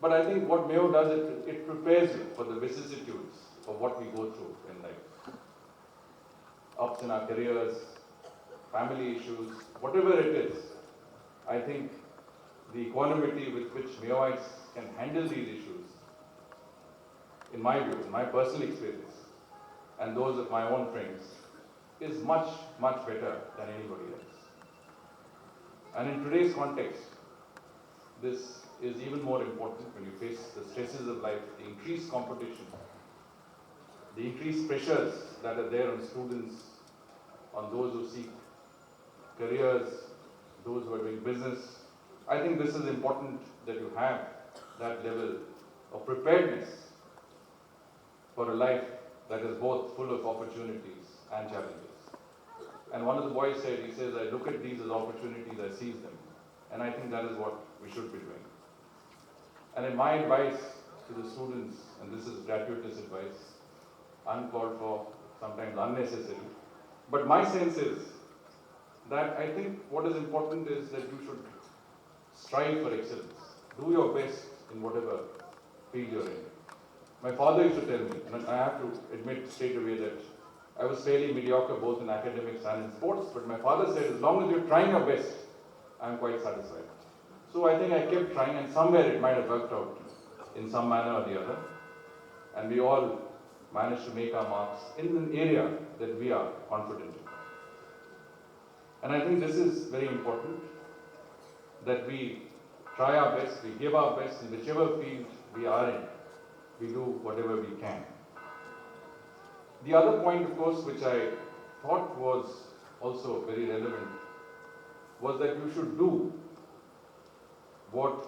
Speaker 15: But I think what Mayo does, it prepares you for the vicissitudes of what we go through in life. Ups in our careers, family issues, whatever it is. I think the equanimity with which Mayoites can handle these issues, in my view, in my personal experience, and those of my own friends, is much, much better than anybody else. And in today's context, this is even more important when you face the stresses of life, the increased competition, the increased pressures that are there on students, on those who seek careers, those who are doing business. I think this is important that you have that level of preparedness for a life that is both full of opportunities and challenges. And one of the boys said, he says, I look at these as opportunities, I seize them. And I think that is what we should be doing. And in my advice to the students, and this is gratuitous advice, uncalled for, sometimes unnecessary, but my sense is that I think what is important is that you should strive for excellence. Do your best in whatever field you're in. My father used to tell me, and I have to admit straight away that I was fairly mediocre both in academics and in sports, but my father said, as long as you're trying your best, I'm quite satisfied. So I think I kept trying, and somewhere it might have worked out in some manner or the other. And we all managed to make our marks in an area that we are confident in. And I think this is very important, that we try our best, we give our best in whichever field we are in, we do whatever we can. The other point, of course, which I thought was also very relevant, was that you should do what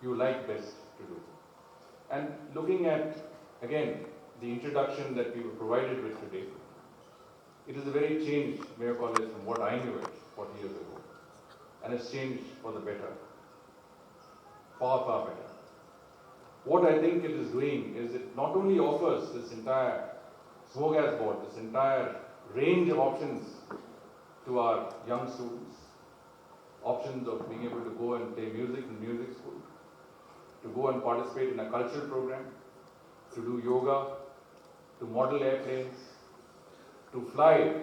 Speaker 15: you like best to do. And looking at, again, the introduction that we were provided with today, it is a very changed Mayo College from what I knew it 40 years ago. And it's changed for the better. Far, far better. What I think it is doing is it not only offers this entire smorgasbord, this entire range of options to our young students, options of being able to go and play music in music school, to go and participate in a cultural program, to do yoga, to model airplanes, to fly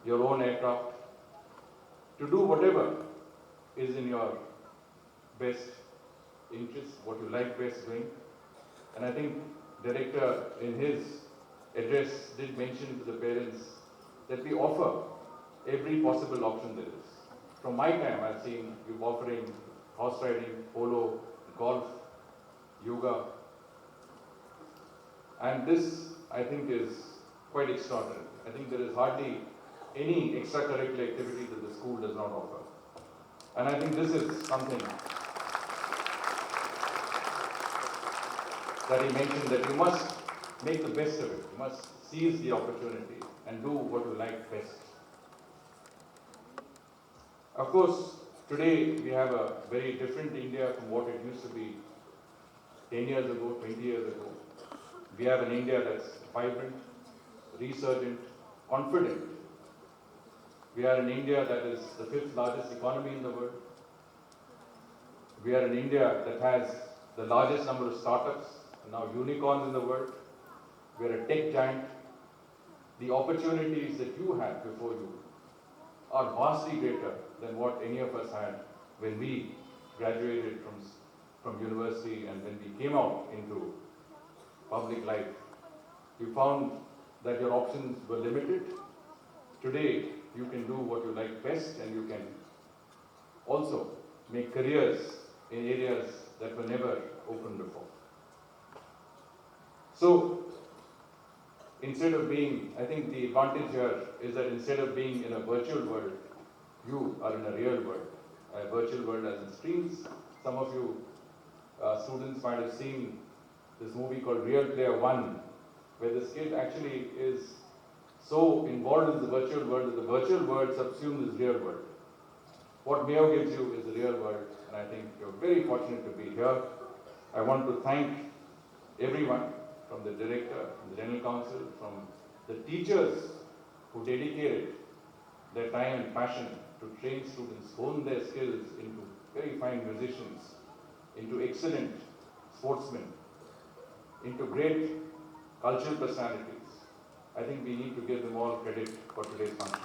Speaker 15: your own aircraft, to do whatever is in your best interest, what you like best doing. And I think Director in his address did mention to the parents that we offer every possible option there is. From my time, I've seen you offering horse riding, polo, golf, yoga. And this, I think, is quite extraordinary. I think there is hardly any extracurricular activity that the school does not offer. And I think this is something that he mentioned, that you must make the best of it. You must seize the opportunity and do what you like best. Of course, today we have a very different India from what it used to be 10 years ago, 20 years ago. We have an India that's vibrant, resurgent, confident. We are an India that is the 5th largest economy in the world. We are an India that has the largest number of startups, and now unicorns in the world. We are a tech giant. The opportunities that you have before you are vastly greater than what any of us had when we graduated from university and when we came out into public life. You found that your options were limited. Today, you can do what you like best, and you can also make careers in areas that were never open before. So, instead of being, I think the advantage here is that instead of being in a virtual world, you are in a real world. A virtual world as in screens. Some of you students might have seen this movie called Real Player One, where this kid actually is so involved in the virtual world that the virtual world subsumes his real world. What Mayo gives you is the real world, and I think you're very fortunate to be here. I want to thank everyone, from the director, from the general council, from the teachers who dedicated their time and passion to train students, hone their skills into very fine musicians, into excellent sportsmen, into great cultural personalities. I think we need to give them all credit for today's function.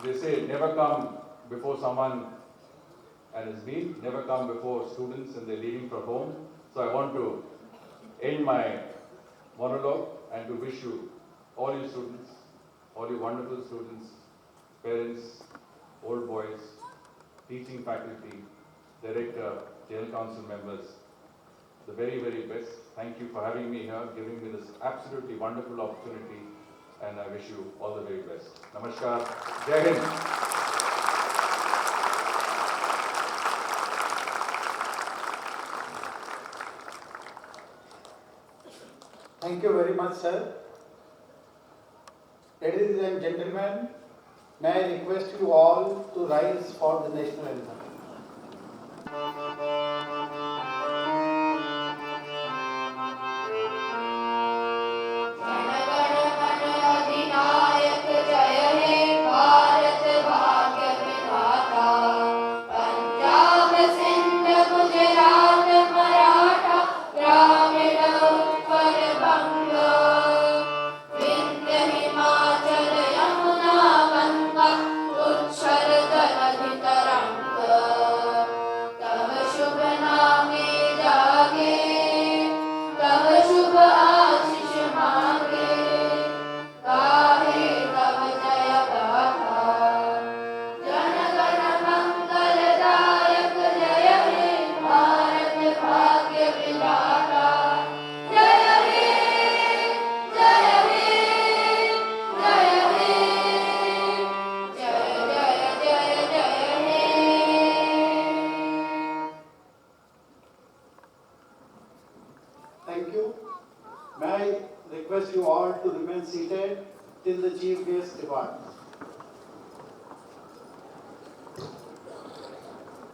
Speaker 15: they say never come before someone and has been, never come before students and they're leaving for home. So I want to end my monologue and to wish you, all you students, all you wonderful students, parents, old boys, teaching faculty, director, jail council members, the very, very best. Thank you for having me here, giving me this absolutely wonderful opportunity, and I wish you all the very best. Namaskar. Jai Hind.
Speaker 7: Thank you very much, sir. Ladies and gentlemen, may I request you all to rise for the national anthem. Thank you. May I request you all to remain seated till the chief guest departs.